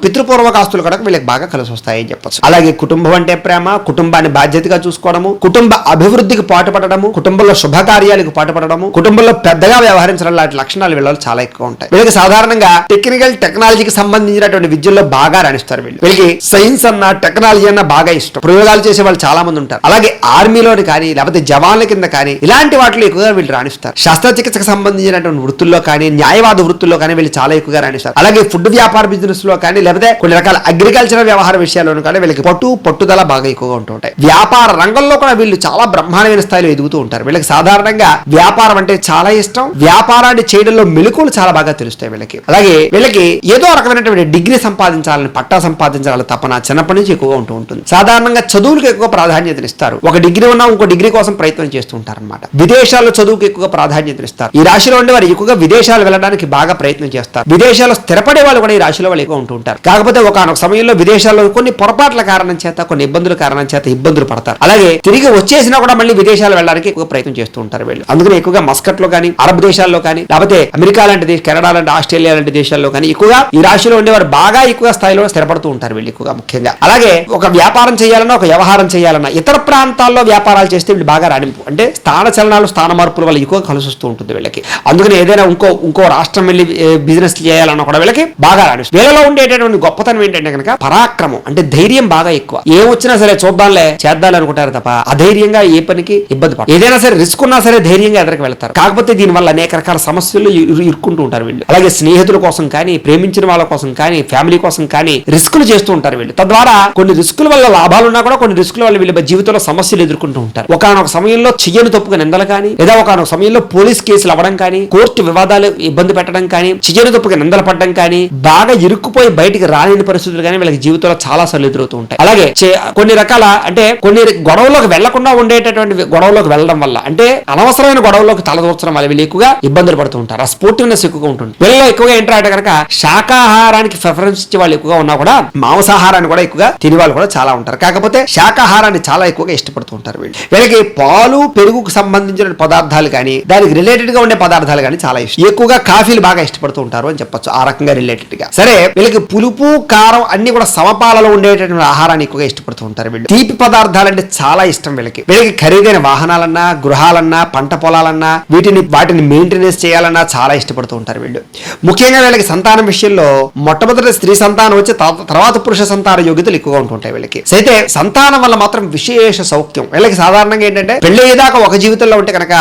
Speaker 1: పితృపూర్వక ఆస్తులు కూడా వీళ్ళకి బాగా కలిసి వస్తాయని చెప్పచ్చు. అలాగే కుటుంబం అంటే ప్రేమ, కుటుంబాన్ని బాధ్యతగా చూసుకోవడము, కుటుంబ అభివృద్ధికి పాటుపడడం, ఉండడము, కుటుంబంలో శుభకార్యాలకు పాటుపడడము, కుటుంబంలో పెద్దగా వ్యవహరించడం లాంటి లక్షణాలు వీళ్ళలో చాలా ఎక్కువ ఉంటాయి. వీళ్ళకి సాధారణంగా టెక్నాలజీకి సంబంధించినటువంటి విద్యల్లో బాగా రాణిస్తారు. వీళ్ళకి సైన్స్ అన్న టెక్నాలజీ అన్న బాగా ఇష్టం. ప్రయోగాలు చేసే వాళ్ళు చాలా మంది ఉంటారు. అలాగే ఆర్మీలోని కానీ లేకపోతే జవాన్ల కింద కానీ ఇలాంటి వాటిలో ఎక్కువగా వీళ్ళు రాణిస్తారు. శస్త్రచికిత్సకు సంబంధించినటువంటి వృత్తుల్లో కానీ న్యాయవాద వృత్తుల్లో కానీ వీళ్ళు చాలా ఎక్కువగా రాణిస్తారు. అలాగే ఫుడ్ వ్యాపార బిజినెస్ లో కానీ లేకపోతే కొన్ని రకాల అగ్రికల్చర్ వ్యవహార విషయాల్లోనూ కానీ వీళ్ళకి పట్టుదల బాగా ఎక్కువగా ఉంటూ ఉంటాయి. వ్యాపార రంగంలో కూడా వీళ్ళు చాలా బ్రహ్మాండమైన స్థాయిలో ఎదుగుతూ ఉంటారు. వీళ్ళకి సాధారణంగా వ్యాపారం అంటే చాలా ఇష్టం. వ్యాపారాన్ని చేయడంలో మెలకువలు చాలా బాగా తెలుస్తాయి వీళ్ళకి. అలాగే వీళ్ళకి ఏదో రకమైనటువంటి డిగ్రీ సంపాదించాలని, పట్టా సంపాదించాలని తపన చిన్నప్పటి నుంచి ఎక్కువగా ఉంటూ ఉంటుంది. సాధారణంగా చదువులకు ఎక్కువ ప్రాధాన్యతనిస్తారు. ఒక డిగ్రీ ఉన్నా ఇంకో డిగ్రీ కోసం ప్రయత్నం చేస్తూ ఉంటారు అనమాట. విదేశాల్లో చదువుకు ఎక్కువగా ప్రాధాన్యతనిస్తారు. ఈ రాశిలో ఉండే వారు ఎక్కువగా విదేశాలు వెళ్ళడానికి బాగా ప్రయత్నం చేస్తారు. విదేశాల్లో స్థిరపడే వాళ్ళు కూడా ఈ రాశిలో వాళ్ళు ఎక్కువ ఉంటూ ఉంటారు. కాకపోతే ఒకనొక సమయంలో విదేశాల్లో కొన్ని పొరపాట్ల కారణం చేత, కొన్ని ఇబ్బందుల కారణం చేత ఇబ్బందులు పడతారు. అలాగే తిరిగి వచ్చేసినా కూడా మళ్ళీ విదేశాలు వెళ్ళడానికి ఎక్కువ ప్రయత్నం చేస్తూ ఉంటారు వీళ్ళు. అందుకని ఎక్కువగా మస్కట్ లో కానీ, అరబ్ దేశాల్లో కానీ, లేకపోతే అమెరికా లాంటి దేశం, కెనడా లాంటి, ఆస్ట్రేలియా లాంటి దేశాల్లో కానీ ఎక్కువగా ఈ రాశిలో ఉండేవారు బాగా ఎక్కువ స్థాయిలో స్థిరపడుతూ ఉంటారు వీళ్ళు ఎక్కువగా ముఖ్యంగా. అలాగే ఒక వ్యాపారం చేయాలన్నా, ఒక వ్యవహారం చేయాలన్నా ఇతర ప్రాంతాల్లో వ్యాపారాలు చేస్తే వీళ్ళు బాగా రాణింపు, అంటే స్థాన చలనాలు, స్థాన మార్పుల వల్ల ఎక్కువ కలిసి వస్తూ ఉంటుంది వీళ్ళకి. అందుకని ఏదైనా ఇంకో రాష్ట్రం వెళ్ళి బిజినెస్ చేయాలన్నా కూడా వీళ్ళకి బాగా రాణిస్తుంది. వీళ్ళలో ఉండేటటువంటి గొప్పతనం ఏంటంటే కనుక పరాక్రమం, అంటే ధైర్యం బాగా ఎక్కువ. ఏమొచ్చినా సరే చూద్దాంలే చేద్దాం అనుకుంటారు తప్ప అధైర్యంగా ఏ పనికి ఇబ్బంది పడతారు. ఏదైనా సరే రిస్క్ ఉన్నా సరే ధైర్యంగా ఎదురుకు వెళ్తారు. కాకపోతే దీనివల్ల అనేక రకాల సమస్యలు ఇరుక్కుంటూ ఉంటారు వీళ్ళు. అలాగే స్నేహితుల కోసం కానీ, ప్రేమించిన వాళ్ళ కోసం కానీ, ఫ్యామిలీ కోసం కానీ రిస్కులు చేస్తూ ఉంటారు వీళ్ళు. తద్వారా కొన్ని రిస్కుల వల్ల లాభాలున్నా కూడా కొన్ని రిస్కుల వల్ల వీళ్ళ జీవితంలో సమస్యలు ఎదుర్కొంటూ ఉంటారు. ఒకనొక సమయంలో చెయ్యని తప్పుగా నిందలు కానీ, లేదా ఒకనొక సమయంలో పోలీస్ కేసులు అవ్వడం కానీ, కోర్టు వివాదాలు ఇబ్బంది పెట్టడం కానీ, చెయ్యని తప్పుగా నిందలు పడడం కానీ, బాగా ఇరుక్కుపోయి బయటికి రాలేని పరిస్థితులు కానీ వీళ్ళకి జీవితంలో చాలా సార్లు ఎదురవుతూ ఉంటాయి. అలాగే కొన్ని రకాల, అంటే కొన్ని గొడవల్లోకి వెళ్లకుండా ఉండేటటువంటి గొడవలోకి వెళ్ళడం వల్ల, అంటే అనవసరమైన గొడవల్లోకి తలదూర్చడం వల్ల వీళ్ళు ఎక్కువగా ఇబ్బందులు పడుతూ ఉంటారు. ఆ స్పోర్టివ్నెస్ ఎక్కువగా ఉంటుంది వీళ్ళలో. ఎక్కువగా ఏంటంటే కనుక శాకాహారానికి ప్రిఫరెన్స్ ఇచ్చే వాళ్ళు ఎక్కువగా ఉన్నా కూడా మాంసాహారాన్ని కూడా ఎక్కువగా తినే వాళ్ళు కూడా చాలా ఉంటారు. కాకపోతే శాకాహారాన్ని చాలా ఎక్కువగా ఇష్టపడుతూ ఉంటారు వీళ్ళు. వీళ్ళకి పాలు, పెరుగుకు సంబంధించిన పదార్థాలు కానీ, దానికి రిలేటెడ్ గా ఉండే పదార్థాలు కానీ చాలా ఇష్టం. ఎక్కువగా కాఫీలు బాగా ఇష్టపడుతూ ఉంటారు అని చెప్పొచ్చు. ఆ రకంగా రిలేటెడ్ గా సరే వీళ్ళకి పులుపు, కారం అన్ని కూడా సమపాలలో ఉండేటటువంటి ఆహారాన్ని ఎక్కువగా ఇష్టపడుతూ ఉంటారు వీళ్ళు. తీపి పదార్థాలంటే చాలా ఇష్టం వీళ్ళకి. వీళ్ళకి ఖరీదైన వాహనాలన్నా, గృహాలన్నా, పంట పొలాలన్నా వాటిని మెయింటెనెన్స్ చేయాలన్నా చాలా ఇష్టపడుతూ ఉంటారు వీళ్ళు. ముఖ్యంగా వీళ్ళకి సంతానం విషయంలో మొట్టమొదటి స్త్రీ సంతానం వచ్చి తర్వాత పురుష సంతాన యోగ్యతలు ఎక్కువగా ఉంటుంటాయి వీళ్ళకి. అయితే సంతానం వల్ల మాత్రం విశేష సౌఖ్యం. వీళ్ళకి సాధారణంగా ఏంటంటే పెళ్ళయ్యేదాకా ఒక జీవితంలో ఉంటే కనుక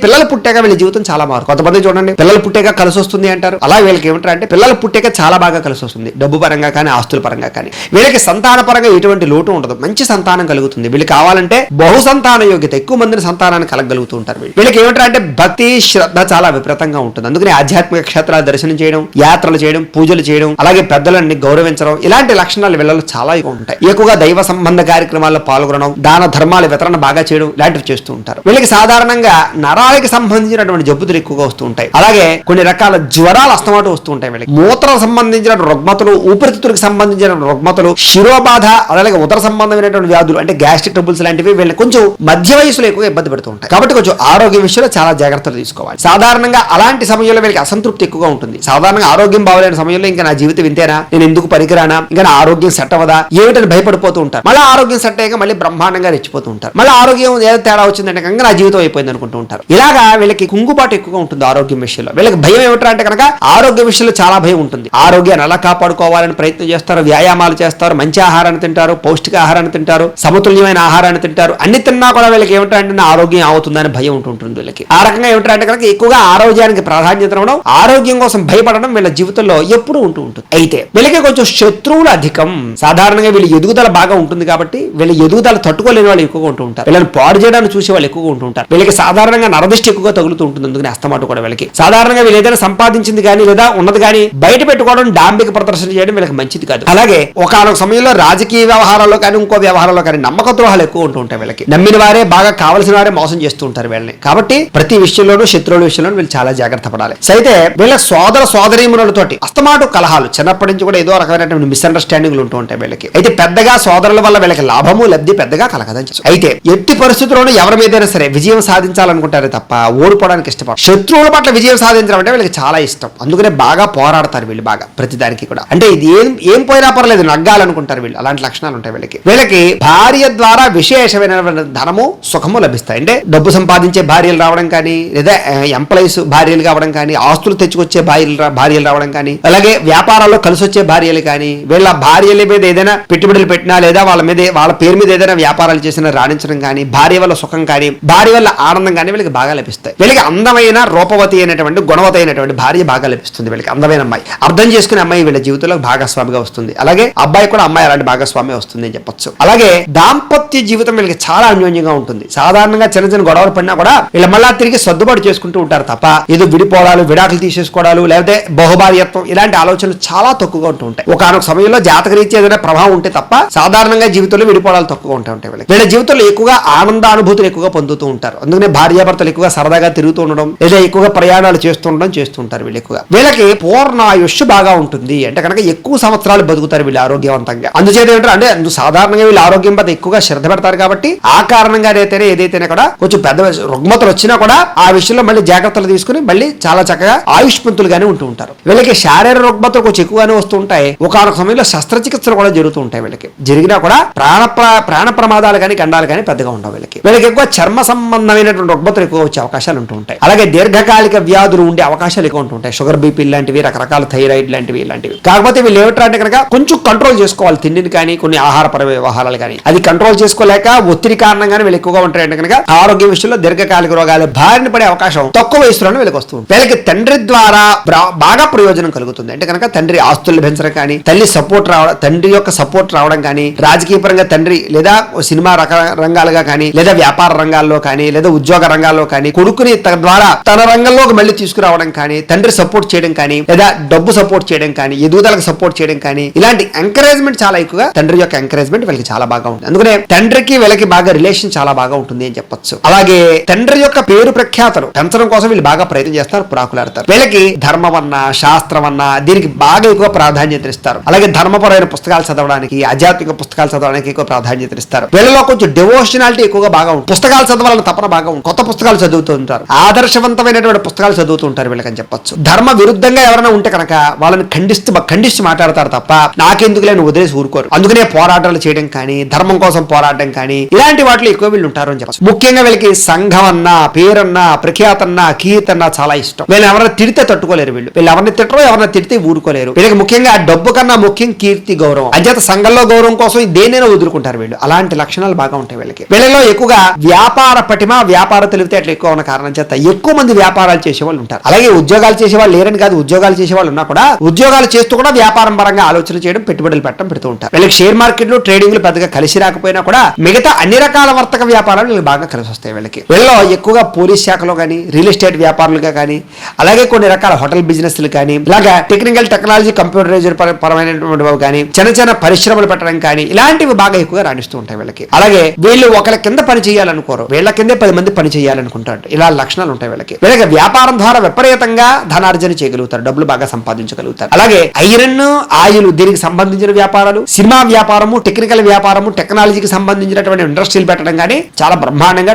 Speaker 1: పిల్లలు పుట్టాక వీళ్ళ జీవితం చాలా మారు. కొంతమంది చూడండి పిల్లలు పుట్టాక కలిసి వస్తుంది అంటారు. అలా వీళ్ళకి ఏమంటారు అంటే పిల్లలు పుట్టాక చాలా బాగా కలిసి వస్తుంది, డబ్బు పరంగా కానీ, ఆస్తుల పరంగా కానీ. వీళ్ళకి సంతాన పరంగా ఎటువంటి లోటు ఉండదు, మంచి సంతానం కలుగుతుంది. వీళ్ళు కావాలంటే బహు సంతాన యోగ్యత, ఎక్కువ మందిని సంతానాన్ని కలగలుగుతూ ఉంటారు. వీళ్ళకి ఏమంటారు అంటే భక్తి, శ్రద్ధ చాలా విపరీతంగా ఉంటుంది. అందుకని ఆధ్యాత్మిక క్షేత్రాలు దర్శనం చేయడం, యాత్రలు చేయడం, పూజలు చేయడం, అలాగే పెద్దలని గౌరవించడం, ఇలాంటి లక్షణాలు వీళ్ళలో చాలా ఎక్కువ ఉంటాయి. ఎక్కువగా దైవ సంబంధ కార్యక్రమాల్లో పాల్గొనడం, దాన ధర్మాల వితరణ బాగా చేయడం ఇలాంటివి చేస్తూ ఉంటారు. వీళ్ళకి సాధారణంగా నరాలకి సంబంధించినటువంటి జబ్బులు ఎక్కువగా వస్తూ ఉంటాయి. అలాగే కొన్ని రకాల జ్వరాలు అస్తమాటు వస్తూ ఉంటాయి. వీళ్ళకి మూత్ర సంబంధించిన రుగ్మతలు, ఊపిరితిత్తులకు సంబంధించిన రుగ్మతలు, శిరోబాధ, అలాగే ఉదర సంబంధమైనటువంటి వ్యాధులు అంటే గ్యాస్ట్రిక్ ట్రబుల్స్ లాంటివి వీళ్ళని కొంచెం మధ్య వయసులో ఎక్కువ ఇబ్బంది పెడుతూ ఉంటాయి. కాబట్టి కొంచెం ఆరోగ్య విషయంలో చాలా జాగ్రత్తలు తీసుకోవాలి. సాధారణంగా అలాంటి సమయంలో వీళ్ళకి అసంతృప్తి ఎక్కువగా ఉంటుంది. సాధారణంగా ఆరోగ్యం బాగలేని సమయంలో ఇంకా నా జీవితం ఇంతేనా, నేను ఎందుకు పనికిరానా, ఇంకా నా ఆరోగ్యం సెట్ అవ్వదా, ఏమిటని భయపడిపోతూ ఉంటారు. మళ్ళీ ఆరోగ్యం సెట్ అయ్యాక మళ్ళీ బ్రహ్మాండంగా రెచ్చిపోతూ ఉంటారు. మళ్ళీ ఆరోగ్యం ఏదో తేడా వచ్చిందంటే కనుక నా జీవితం అయిపోయింది అనుకుంటూ ఉంటారు. ఇలాగా వీళ్ళకి కుంగుబాటు ఎక్కువగా ఉంటుంది ఆరోగ్యం విషయంలో. వీళ్ళకి భయం ఏమిటంటే కనుక ఆరోగ్య విషయంలో చాలా భయం ఉంటుంది. ఆరోగ్యాన్ని ఎలా కాపాడుకోవాలని ప్రయత్నం చేస్తారు, వ్యాయామాలు చేస్తారు, మంచి ఆహారాన్ని తింటారు, పౌష్టిక ఆహారాన్ని తింటారు, సమతుల్యమైన ఆహారాన్ని తింటారు. అన్ని తిన్నా కూడా వీళ్ళకి ఏమిటంటే నా ఆరోగ్యం అవుతుందని భయం ఉంటుంటుంది వీళ్ళకి. ఆ రకంగా ఏమిటంటే కనుక ఎక్కువగా ఆరోగ్యానికి ప్రాధాన్యత ఇవ్వడం, ఆరోగ్యం కోసం భయపడడం వీళ్ళ జీవితంలో ఎప్పుడూ ఉంటూ ఉంటుంది. అయితే వీళ్ళకి కొంచెం శత్రువులు అధికం. సాధారణంగా వీళ్ళ ఎదుగుదల బాగా ఉంటుంది కాబట్టి వీళ్ళ ఎదుగుదల తట్టుకోలేని వాళ్ళు ఎక్కువగా ఉంటూ ఉంటారు. వీళ్ళని పాడు చేయడానికి చూసే వాళ్ళు ఎక్కువగా ఉంటూ ఉంటారు. వీళ్ళకి సాధారణంగా నరదిష్టి ఎక్కువగా తగులుతూ ఉంటుంది. అందుకని అస్తమాట కూడా వీళ్ళకి సాధారణంగా వీళ్ళు ఏదైనా సంపాదించింది కానీ లేదా ఉన్నది కానీ బయట పెట్టుకోవడం, డాంబిక ప్రదర్శన చేయడం వీళ్ళకి మంచిది కాదు. అలాగే ఒకనొక సమయంలో రాజకీయ వ్యవహారాల్లో కానీ, ఇంకో వ్యవహారంలో కానీ నమ్మక ద్రోహాలు ఎక్కువ ఉంటూ ఉంటాయి వీళ్ళకి. నమ్మిన వారే, బాగా కావలసిన వారే మోసం చేస్తూ ఉంటారు వీళ్ళని. కాబట్టి ప్రతి విషయంలోనూ, శత్రువుల విషయంలో వీళ్ళు చాలా జాగ్రత్త పడాలి. అయితే వీళ్ళ సోదరీమణులతోటి అస్తమాటు కలహాలు, చిన్నప్పటి నుంచి కూడా ఏదో రకమైనటువంటి మిస్అండర్స్టాండింగ్లు ఉంటూ ఉంటాయి వీళ్ళకి. అయితే పెద్దగా సోదరుల వల్ల వీళ్ళకి లాభము, లబ్ధి పెద్దగా కలగదని. అయితే ఎట్టి పరిస్థితుల్లోనూ ఎవరి మీదైనా సరే విజయం సాధించాలనుకుంటారే తప్ప ఓడిపోవడానికి ఇష్టపడరు. శత్రువుల పట్ల విజయం సాధించడం అంటే వీళ్ళకి చాలా ఇష్టం. అందుకనే బాగా పోరాడతారు వీళ్ళు బాగా ప్రతిదానికి కూడా. అంటే ఇది ఏం పోయినా పర్లేదు నగ్గాలనుకుంటారు వీళ్ళు. అలాంటి లక్షణాలు ఉంటాయి వీళ్ళకి. భార్య ద్వారా విశేషమైన ధనము, సుఖము లభిస్తుంది. లభిస్తాయి. అంటే డబ్బు సంపాదించే భార్యలు రావడం కానీ, లేదా ఎంప్లాయీస్ భార్యలు కావడం కానీ, ఆస్తులు తెచ్చుకొచ్చే భార్యలు రావడం కానీ, అలాగే వ్యాపారాల్లో కలిసి వచ్చే భార్యలు కానీ, వీళ్ళ భార్యల మీద ఏదైనా పెట్టుబడులు పెట్టినా లేదా వాళ్ళ పేరు మీద ఏదైనా వ్యాపారాలు చేసినా రాణించడం కానీ, భార్య వల్ల సుఖం కానీ, భార్య వల్ల ఆనందం కానీ వీళ్ళకి బాగా లభిస్తాయి. వీళ్ళకి అందమైన రూపవతి అయినటువంటి గుణవతి అయినటువంటి భార్య బాగా లభిస్తుంది. వీళ్ళకి అందమైన అమ్మాయి, అర్థం చేసుకునే అమ్మాయి వీళ్ళ జీవితంలో భాగస్వామిగా వస్తుంది. అలాగే అబ్బాయి కూడా అమ్మాయి అలాంటి భాగస్వామి వస్తుంది అని చెప్పొచ్చు. అలాగే దాంపత్య జీవితం వీళ్ళకి చాలా అన్యోన్యంగా ఉంటుంది. సాధారణంగా చిన్న చిన్న గొడవలు పడినా కూడా వీళ్ళ మళ్ళా తిరిగి సర్దుబాటు చేసుకుంటూ ఉంటారు తప్ప ఏదో విడిపోవడాలు, విడాకులు తీసేసుకోవడాలు, లేకపోతే బహుభార్యత్వం ఇలాంటి ఆలోచనలు చాలా తక్కువగా ఉంటూ ఉంటాయి. ఒకనొక సమయంలో జాతకరీత్యా ఏదైనా ప్రభావం ఉంటే తప్ప సాధారణంగా జీవితంలో విడిపోవడాలు తక్కువ ఉంటాయి. వీళ్ళ జీవితంలో ఎక్కువగా ఆనంద అనుభూతులు ఎక్కువగా పొందుతూ ఉంటారు. అందుకనే భార్యాభర్తలు ఎక్కువగా సరదాగా తిరుగుతూ ఉండడం, లేదా ఎక్కువగా ప్రయాణాలు చేస్తూ ఉండడం చేస్తూ ఉంటారు. వీళ్ళకి పూర్ణాయుష్షు బాగా ఉంటుంది. అంటే కనుక ఎక్కువ సంవత్సరాలు బతుకుతారు వీళ్ళు ఆరోగ్యవంతంగా. అందుచేత ఏంటంటే అంటే సాధారణంగా వీళ్ళు ఆరోగ్యం పట్ల ఎక్కువగా శ్రద్ధ పెడతారు కాబట్టి ఆ కారణంగా ఏదైతే కూడా కొంచెం పెద్ద రుగ్మతలు వచ్చినా కూడా ఆ విషయంలో మళ్ళీ జాగ్రత్తలు తీసుకుని మళ్ళీ చాలా చక్కగా ఆయుష్మంతులుగానే ఉంటూ ఉంటారు. వీళ్ళకి శారీరక రుగ్మతలు కొంచెం ఎక్కువగానే వస్తూ ఉంటాయి. ఒకనొక సమయంలో శస్త్రచికిత్సలు కూడా జరుగుతూ ఉంటాయి. వీళ్ళకి జరిగినా కూడా ప్రాణ ప్రమాదాలు కానీ గండాలు కానీ పెద్దగా ఉండవు. వీళ్ళకి ఎక్కువ చర్మ సంబంధమైనటువంటి రుగ్మతలు ఎక్కువ వచ్చే అవకాశాలు ఉంటూ ఉంటాయి. అలాగే దీర్ఘకాలిక వ్యాధులు ఉండే అవకాశాలు ఎక్కువ ఉంటూ ఉంటాయి. షుగర్, బీపీ లాంటివి, రకరకాల థైరాయిడ్ లాంటివి ఇలాంటివి. కాకపోతే వీళ్ళు ఏమిటంటే కనుక కొంచెం కంట్రోల్ చేసుకోవాలి. తిండిని కానీ కొన్ని ఆహారపర వ్యవహారాలు కానీ అది కంట్రోల్ చేసుకోలేక ఒత్తిడి కారణంగానే వీళ్ళు ఎక్కువగా ఉంటాయంటే కనుక ఆరోగ్య విషయంలో దీర్ఘకాలిక రోగాలు బారిన పడే అవకాశం తక్కువ వయసులోనే వీళ్ళకి వస్తుంది. వీళ్ళకి తండ్రి ద్వారా బాగా ప్రయోజనం కలుగుతుంది. అంటే కనుక తండ్రి ఆస్తులు లభించడం కానీ, తండ్రి యొక్క సపోర్ట్ రావడం కానీ, రాజకీయ పరంగా తండ్రి లేదా సినిమా రంగాలుగా కానీ, లేదా వ్యాపార రంగాల్లో కానీ, లేదా ఉద్యోగ రంగాల్లో కానీ కొడుకుని ద్వారా తన రంగంలోకి మళ్ళీ తీసుకురావడం కానీ, తండ్రి సపోర్ట్ చేయడం కానీ, లేదా డబ్బు సపోర్ట్ చేయడం కానీ, ఎదుగుదలకు సపోర్ట్ చేయడం కానీ, ఇలాంటి ఎంకరేజ్మెంట్ చాలా ఎక్కువగా తండ్రి యొక్క ఎంకరేజ్మెంట్ వీళ్ళకి చాలా బాగా ఉంటుంది. అందుకనే తండ్రికి వీళ్ళకి బాగా రిలేషన్ చాలా బాగా ఉంటుంది అని చెప్పొచ్చు. అలాగే తండ్రి యొక్క పేరు ప్రఖ్యాతలు పెంచడం కోసం వీళ్ళు బాగా ప్రయత్నం చేస్తారు, పురాకులాడతారు. వీళ్ళకి ధర్మవన్న, శాస్త్రమన్న దీనికి బాగా ఎక్కువ ప్రాధాన్యత ఇస్తారు. అలాగే ధర్మపరమైన పుస్తకాలు చదవడానికి, ఆధ్యాత్మిక పుస్తకాలు చదవడానికి ఎక్కువ ప్రాధాన్యత ఇస్తారు. వీళ్ళలో కొంచెం డివోషనాలిటీ ఎక్కువగా బాగా ఉంటుంది. పుస్తకాలు చదవాలని తపన బాగా ఉంటుంది. కొత్త పుస్తకాలు చదువుతూ ఉంటారు. ఆదర్శవంతమైనటువంటి పుస్తకాలు చదువుతూ ఉంటారు వీళ్ళకని చెప్పొచ్చు. ధర్మ విరుద్ధంగా ఎవరైనా ఉంటే కనుక వాళ్ళని ఖండిస్తూ మాట్లాడతారు తప్ప నాకెందుకు లేని వదిలేసి ఊరుకోరు. అందుకనే పోరాటాలు చేయడం కానీ, ధర్మం కోసం పోరాటం కానీ ఇలాంటి వాటిలో ఎక్కువ వీళ్ళు ఉంటారు అని చెప్పచ్చు. ముఖ్యంగా వీళ్ళకి సంఘం అన్నా, పేరన్నా, ప్రఖ్యాతన్నా, కీర్తన్నా చాలా ఇష్టం. వీళ్ళు ఎవరైనా తిడితే తట్టుకోలేరు. వీళ్ళు ఎవరిని తిట్టరో ఎవరైనా తిడితే ఊరుకోలేరు. వీళ్ళకి ముఖ్యంగా డబ్బు కన్నా ముఖ్యం కీర్తి, గౌరవం. అంచేత సంఘంలో గౌరవం కోసం దేనైనా వదులుకుంటారు వీళ్ళు. అలాంటి లక్షణాలు బాగా ఉంటాయి వీళ్ళకి. వీళ్ళలో ఎక్కువగా వ్యాపార పటిమ, వ్యాపార తెలివితేటలు ఎక్కువ ఉన్న కారణం చేత ఎక్కువ మంది వ్యాపారాలు చేసే వాళ్ళు ఉంటారు. అలాగే ఉద్యోగాలు చేసేవాళ్ళు లేరని కాదు, ఉద్యోగాలు చేసేవాళ్ళు ఉన్నా కూడా ఉద్యోగాలు చేస్తూ కూడా వ్యాపారం పరంగా ఆలోచన చేయడం, పెట్టుబడులు పెట్టడం పెడుతూ ఉంటారు. వీళ్ళకి షేర్ మార్కెట్లు, ట్రేడింగ్లు పెద్దగా కలిసి రాకపోయినా కూడా మిగతా అన్ని రకాల వర్తక వ్యాపారాలు వీళ్ళకి బాగా కలిసి వస్తాయి. వీళ్ళలో ఎక్కువగా పోలీస్ శాఖలో కానీ, రియల్ ఎస్టేట్ వ్యాపారులుగా కానీ, అలాగే కొన్ని రకాల హోటల్ బిజినెస్లు కానీ, ఇలాగా టెక్నికల్ టెక్నాలజీ, కంప్యూటరైజర్ పరమైనటువంటి కానీ, చిన్న పరిశ్రమలు పెట్టడం కానీ ఇలాంటివి బాగా ఎక్కువగా రాణిస్తూ ఉంటాయి వీళ్ళకి. అలాగే వీళ్ళు ఒకరి కింద పని చేయాలనుకోరు, వీళ్ళ కిందే 10 మంది పని చేయాలనుకుంటారు. ఇలా లక్షణాలు ఉంటాయి వీళ్ళకి. వీళ్ళకి వ్యాపారం ద్వారా విపరీతంగా ధనార్జన చేయగలుగుతారు, డబ్బులు బాగా సంపాదించగలుగుతారు. అలాగే ఐరన్, ఆయిల్ దీనికి సంబంధించిన వ్యాపారాలు, సినిమా వ్యాపారము, టెక్నికల్ వ్యాపారము, టెక్నాలజీకి సంబంధించినటువంటి ఇండస్ట్రీలు పెట్టడం కానీ చాలా బ్రహ్మాండంగా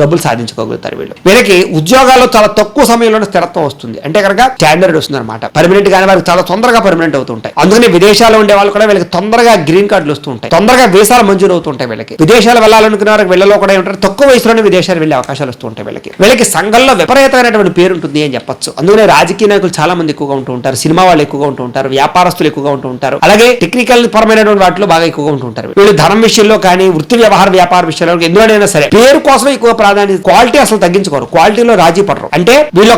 Speaker 1: డబ్బులు సాధించుకోగలుగుతారు వీళ్ళు. వీళ్ళకి ఉద్యోగాల్లో చాలా తక్కువ సమయంలోనే స్థిరత్వం వస్తుంది. అంటే కనుక స్టాండర్డ్ వస్తుంది అనమాట. పర్మనెంట్ కానీ వారికి చాలా తొందరగా పర్మనెంట్ అవుతుంటాయి. అందుకని విదేశాల్లో ఉండే వాళ్ళు కూడా వీళ్ళకి తొందరగా గ్రీన్ కార్డులు వస్తూ ఉంటాయి, తొందరగా వీసాలు మంజూరు అవుతుంటాయి. వీళ్ళకి విదేశాలు వెళ్ళాలనుకున్న వారికి వీళ్ళలో కూడా ఏమంటారు, తక్కువ వయసులోనే విదేశాలు వెళ్ళే అవకాశాలు వస్తూ ఉంటాయి. వీళ్ళకి సంఘంలో విపరీతమైనటువంటి పేరు ఉంటుంది అని చెప్పొచ్చు. అందుకనే రాజకీయ నాయకులు చాలా మంది ఎక్కువగా ఉంటూ ఉంటారు, సినిమా వాళ్ళు ఎక్కువగా ఉంటూ ఉంటారు, వ్యాపారస్తులు ఎక్కువగా ఉంటూ ఉంటారు. అలాగే టెక్నికల్ పరమైనటువంటి వాటిలో బాగా ఎక్కువగా ఉంటూ ఉంటారు. వీళ్ళు ధనం విషయంలో కానీ, వృత్తి వ్యాపార విషయంలో ఎందులోనైనా సరే పేరు కోసం ఎక్కువ ప్రాధాన్యత, క్వాలిటీ అసలు తగ్గించుకోరు, క్వాలిటీలో రాజీ పడరు. అంటే వీళ్ళు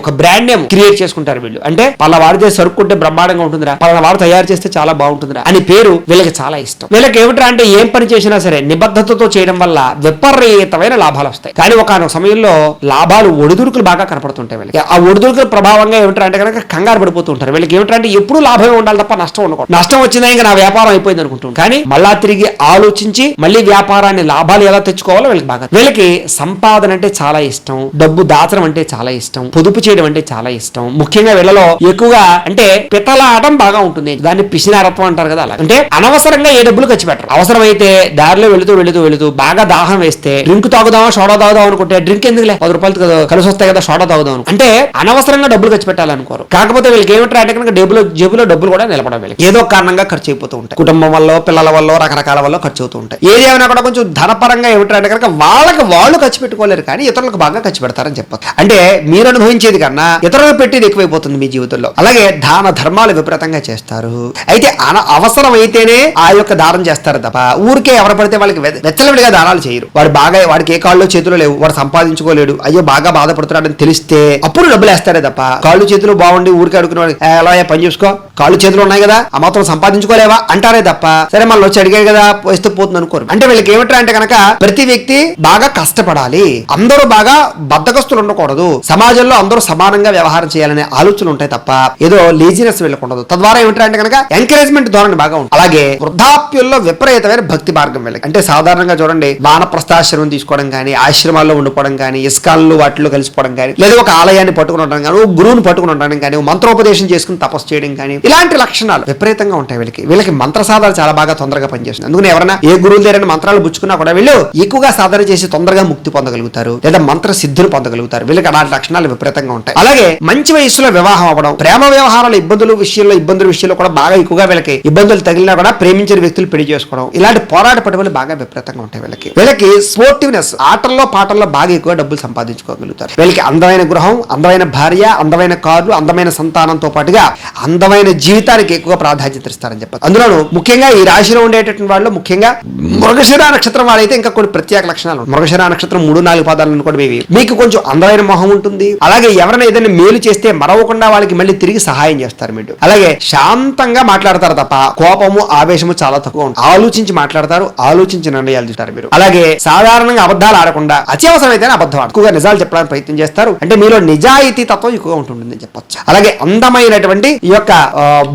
Speaker 1: ఒక బ్రాండ్ నేమ్ క్రియేట్ చేసుకుంటారు వీళ్ళు. అంటే పలా వాడు చేసి సరుకుంటే బ్రహ్మాండంగా ఉంటుందిరా, పలా వాడు తయారు చేస్తే చాలా బాగుంటుందిరా అని పేరు వీళ్ళకి చాలా ఇష్టం. వీళ్ళకి ఏమిట్రా అంటే ఏం పని చేసినా సరే నిబద్ధతతో చేయడం వల్ల విపరీతమైన లాభాలు వస్తాయి. కానీ ఒక సమయంలో లాభాలు ఒడిదుడుకులు బాగా కనపడుతుంటాయి వీళ్ళకి. ఆ ఒడిదుడుకుల ప్రభావంగా ఏమిట్రా అంటే కనుక కంగారు పడిపోతూ ఉంటారు. వీళ్ళకి ఏమిట్రా అంటే ఎప్పుడు లాభమే ఉండాలి తప్ప నష్టం ఉండకూడదు. నష్టం వచ్చిందా ఇంకా నా వ్యాపారం అయిపోయింది అనుకుంటుంది. కానీ మళ్ళా తిరిగి ఆలోచించి మళ్ళీ వ్యాపారాన్ని లాభాలు ఎలా తెచ్చుకోవాలో వీళ్ళకి బాగా. వీళ్ళకి సంపాదన అంటే చాలా ఇష్టం, డబ్బు దాచడం అంటే చాలా ఇష్టం, పొదుపు చేయడం అంటే చాలా ఇష్టం. ముఖ్యంగా వీళ్ళలో ఎక్కువగా అంటే పితలాటం బాగా ఉంటుంది. దాన్ని పిసినారత్వం అంటారు కదా. అలా అంటే అనవసరంగా ఏ డబ్బులు ఖర్చు పెట్టరు. అవసరమైతే దారిలో వెళుతూ బాగా దాహం వేస్తే డ్రింక్ తాగుదామా, సోడా తాగుదాం అనుకుంటే డ్రింక్ ఎందుకులే 10 రూపాయలు కలిసి వస్తాయి కదా, సోడా తాగుదాం అంటే అనవసరంగా డబ్బులు ఖర్చు పెట్టాలనుకోరు. కాకపోతే వీళ్ళకి ఏమిటంటే అంటే కనుక జేబులో డబ్బులు కూడా నిలబడం వీళ్ళకి ఏదో కారణంగా ఖర్చు అయిపోతూ ఉంటాయి. కుటుంబం వల్ల, పిల్లల వల్ల, రకరకాల వల్ల ఖర్చు అవుతూ ఉంటాయి. ఏది ఏమైనా కూడా కొంచెం ధనపరంగా ఏమిటంటే కనుక వాళ్ళు ఖర్చు పెట్టుకోలేరు, కానీ ఇతరులకు బాగా ఖర్చు పెడతారని చెప్పచ్చు. అంటే మీరు అనుభవించేది కన్నా ఇతరులకు పెట్టేది ఎక్కువైపోతుంది మీ జీవితంలో. అలాగే దాన ధర్మాలు విపరీతంగా చేస్తారు. అయితే అవసరం అయితేనే ఆ యొక్క దానం చేస్తారు తప్ప ఊరికే ఎవరు పడితే వాళ్ళకి వెచ్చలవిడిగా దానాలు చేయరు. వాడికి ఏ కాళ్ళు చేతులు లేవు, వాడు సంపాదించుకోలేడు, అయ్యో బాగా బాధపడుతున్నాడని తెలిస్తే అప్పుడు డబ్బులు వేస్తారే తప్ప కాళ్ళు చేతులు బాగుండి ఊరికే అడుగుతున్నాడు ఎలా పని చూసుకో, కాళ్ళు చేతులు ఉన్నాయి కదా ఆ మాత్రం సంపాదించుకోలేవా అంటారే తప్ప సరే మళ్ళీ వచ్చి అడిగాడు కదా వస్తే పోతుంది అనుకోరు. అంటే వీళ్ళకి ఏమిట్రా అంటే కనుక ప్రతి వ్యక్తి బాగా కష్టపడాలి, అందరూ బాగా బద్దకస్తులు ఉండకూడదు, సమాజంలో అందరూ సమానంగా వ్యవహారం చేయాలనే ఆలోచనలు ఉంటాయి తప్ప ఏదో లేజినెస్ వీళ్ళకుండదు. తద్వారా ఏమిట్రా అంటే కనుక ఎంకరేజ్మెంట్ ధోరణి బాగా ఉంటుంది. అలాగే వృద్ధాప్యంలో విపరీతమైన భక్తి మార్గం వీళ్ళకి. అంటే సాధారణంగా చూడండి వానప్రస్థాశ్రమం తీసుకోవడం కానీ, ఆశ్రమాల్లో ఉండిపోవడం కానీ, ఇస్కాన్లు వాటిలో కలిసిపోవడం కానీ, లేదా ఒక ఆలయాన్ని పట్టుకుని ఉండడం కానీ, గురువుని పట్టుకుని ఉండడం కానీ, మంత్రోపదేశం చేసుకుని తపస్సు చేయడం కానీ, ఇలాంటి లక్షణాలు విపరీతంగా ఉంటాయి వీళ్ళకి మంత్ర సాధన చాలా బాగా తొందరగా పనిచేస్తుంది. అందుకని ఎవరైనా ఏ గురువుల దగ్గర మంత్రాలు పుచ్చుకున్నా కూడా వీళ్ళు ఎక్కువగా సాధన చేసి తొందరగా ముక్తి పొందగలుగుతారు, లేదా మంత్ర సిద్ధులు పొందగలుగుతారు. వీళ్ళకి అలాంటి లక్షణాలు విపరీతంగా ఉంటాయి. అలాగే మంచి వయసులో వివాహం అవ్వడం, ప్రేమ వ్యవహారాల ఇబ్బందుల విషయంలో కూడా బాగా ఎక్కువగా వీళ్ళకి ఇబ్బందులు తగిలినా కూడా ప్రేమించిన వ్యక్తులు పెళ్లి చేసుకోవడం, ఇలాంటి పోరాట పట్టుబడులు బాగా విపరీతంగా ఉంటాయి వీళ్ళకి స్పోర్టివ్నెస్, ఆటల్లో పాటల్లో బాగా ఎక్కువ డబ్బులు సంపాదించుకోగలుగుతారు. వీళ్ళకి అందమైన గృహం, అందమైన భార్య, అందమైన కార్లు, అందమైన సంతానంతో పాటుగా అందమైన జీవితానికి ఎక్కువ ప్రాధాన్యత ఇస్తారని చెప్పారు. అందులోనూ ముఖ్యంగా ఈ రాశిలో ఉండేటటువంటి వాళ్ళు ముఖ్యంగా మృగశిర నక్షత్రం వాళ్ళైతే ఇంకా కొన్ని ప్రత్యేక లక్షణాలు. మృగశిర నక్షత్రం 3-4 పాదాలు కూడా మీకు కొంచెం అందమైన మొహం ఉంటుంది. అలాగే ఎవరైనా ఏదైనా మేలు చేస్తే మరవకుండా వాళ్ళకి మళ్ళీ తిరిగి సహాయం చేస్తారు మీరు. అలాగే శాంతంగా మాట్లాడతారు తప్ప కోపము ఆవేశము చాలా తక్కువ ఉంటుంది. ఆలోచించి మాట్లాడతారు, ఆలోచించి నిర్ణయాలు తీసుకుంటారు మీరు. అలాగే సాధారణంగా అబద్ధాలు ఆడకుండా అత్యవసరమైతే అబద్ధం ఎక్కువగా నిజాలు చెప్పడానికి ప్రయత్నం చేస్తారు. అంటే మీలో నిజాయితీ తత్వం ఎక్కువగా ఉంటుందని చెప్పొచ్చు. అలాగే అందమైనటువంటి ఈ యొక్క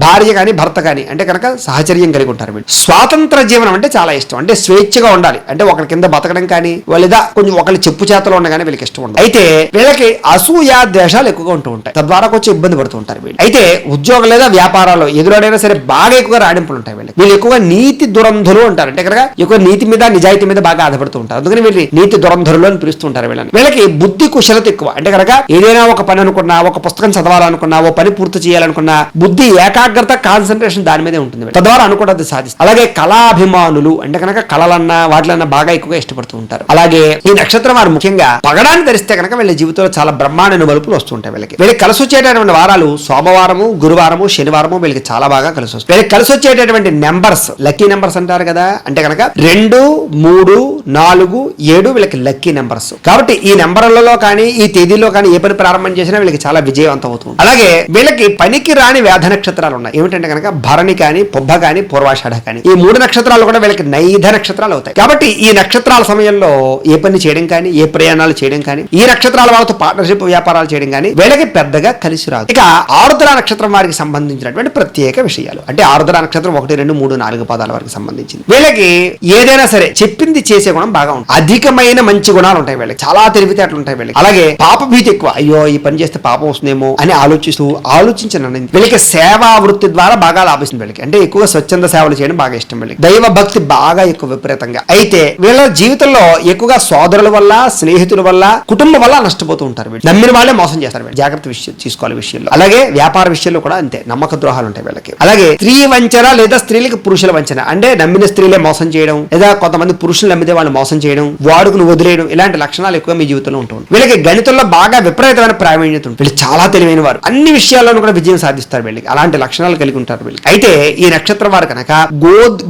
Speaker 1: భార్య కానీ భర్త కానీ అంటే కనుక సహచర్యం కలిగి ఉంటారు మీరు. స్వాతంత్ర జీవనం అంటే చాలా ఇష్టం. అంటే స్వేచ్ఛగా ఉండాలి, అంటే ఒకరి కింద బతకడం కానీ లేదా కొంచెం ఒకరి చెప్పు చేతలో ఉండగానే వీళ్ళకి ఇష్టం ఉండదు. అయితే వీళ్ళకి అసూయ ద్వేషాలు ఎక్కువగా ఉంటూ ఉంటాయి, తద్వారా కొంచెం ఇబ్బంది పడుతూ ఉంటారు వీళ్ళు. అయితే ఉద్యోగం లేదా వ్యాపారాల్లో ఎదురైనా సరే బాగా ఎక్కువగా రాడింపులు ఉంటాయి వీళ్ళు ఎక్కువగా నీతి దురంధులు అంటారు. అంటే కనుక ఎక్కువ నీతి మీద నిజాయితీ మీద బాగా ఆధారపడుతూ ఉంటారు. అందుకని వీళ్ళు నీతి దురంధరులు అని పిలుస్తూ ఉంటారు వీళ్ళని. వీళ్ళకి బుద్ధి కుశలత ఎక్కువ. అంటే కనుక ఏదైనా ఒక పని అనుకున్నా, ఒక పుస్తకం చదవాలనుకున్నా, ఓ పని పూర్తి చేయాలనుకున్నా బుద్ధి ఏకాగ్రత కాన్సన్ట్రేషన్ దాని మీదే ఉంటుంది, తద్వారా అనుకున్నది సాధిస్తారు. అలాగే కళాభిమానులు అంటే కనుక కళలన్నా వాటిలన్నా బాగా ఎక్కువగా ఇష్టపడుతూ ఉంటారు. అలాగే ఈ నక్షత్రం వారు ముఖ్యంగా పగడాన్ని ధరిస్తే కనుక వీళ్ళ జీవితంలో చాలా బ్రహ్మాండ మలుపులు వస్తుంటాయి. వీళ్ళకి కలిసి వచ్చేటటువంటి వారాలు సోమవారము, గురువారము, శనివారము వీళ్ళకి చాలా బాగా కలిసి వస్తాయి. వీళ్ళకి కలిసి వచ్చేటటువంటి నెంబర్స్ లక్కీ నెంబర్స్ అంటారు కదా, అంటే కనుక 2, 3, 4, 7 వీళ్ళకి లక్కీ నెంబర్స్. కాబట్టి ఈ నెంబర్లలో కానీ ఈ తేదీలో కానీ ఏ పని ప్రారంభం చేసినా వీళ్ళకి చాలా విజయవంతం అవుతుంది. అలాగే వీళ్ళకి పనికి రాని వ్యాధ నక్షత్రాలు ఉన్నాయి. ఏమిటంటే కనుక భరణి కానీ, పుబ్బ కానీ, పూర్వాషాఢ కానీ, ఈ 3 నక్షత్రాలు కూడా వీళ్ళకి నైధ నక్షత్రాలు అవుతాయి. కాబట్టి ఈ నక్షత్రాల సమయంలో ఏ పని చేయడం కానీ, ఏ ప్రయాణాలు చేయడం కానీ, ఈ నక్షత్రాల వాళ్ళతో పార్ట్నర్షిప్ వ్యాపారాలు చేయడం కానీ వీళ్ళకి పెద్దగా కలిసి రాదు. ఇక ఆరుద్ర నక్షత్రం వారికి సంబంధించినటువంటి ప్రత్యేక విషయాలు అంటే ఆరుద్ర నక్షత్రం 1, 2, 3, 4 పాదాల వారికి సంబంధించింది. వీళ్ళకి ఏదైనా సరే చెప్పింది చేసే గుణం బాగా ఉంటుంది. అధికమైన మంచి గుణాలు ఉంటాయి వీళ్ళకి, చాలా తెలివితేటలు ఉంటాయి వీళ్ళకి. అలాగే పాప భీతి ఎక్కువ. అయ్యో ఈ పని చేస్తే పాపం వస్తుందేమో అని ఆలోచించిన వీళ్ళకి సేవా వృత్తి ద్వారా బాగా లాభిస్తుంది వీళ్ళకి. అంటే ఎక్కువ స్వచ్ఛంద సేవలు చేయడం బాగా ఇష్టం వీళ్ళకి. దైవ భక్తి బాగా ఎక్కువ విపరీతంగా. అయితే వీళ్ళ జీవితంలో ఎక్కువగా సోదరుల వల్ల, స్నేహితుల వల్ల, కుటుంబం వల్ల నష్టపోతూ ఉంటారు వీళ్ళు. నమ్మిన వాళ్ళే మోసం చేస్తారు వీళ్ళు. జాగ్రత్త తీసుకోవాలి విషయంలో. అలాగే వ్యాపార విషయంలో కూడా అంతే, నమ్మక ద్రోహాలు ఉంటాయి వీళ్ళకి. అలాగే స్త్రీ వంచన లేదా స్త్రీలకు పురుషుల వంచన అంటే నమ్మిన స్త్రీలే మోసం చేయడం, లేదా కొంతమంది పురుషులు నమ్మితే వాళ్ళు మోసం చేయడం, వాడుకుని వదిలేయడం, ఇలాంటి లక్షణాలు ఎక్కువ మీ జీవితంలో ఉంటుంది. వీళ్ళకి గణితంలో బాగా విపరీతమైన ప్రావీణ్యత ఉంటుంది. వీళ్ళు చాలా తెలివైన వారు, అన్ని విషయాల్లోనూ కూడా విజయం సాధిస్తారు వీళ్ళకి. అలాంటి లక్షణాలు కలిగి ఉంటారు వీళ్ళకి. అయితే ఈ నక్షత్రం వారు కనుక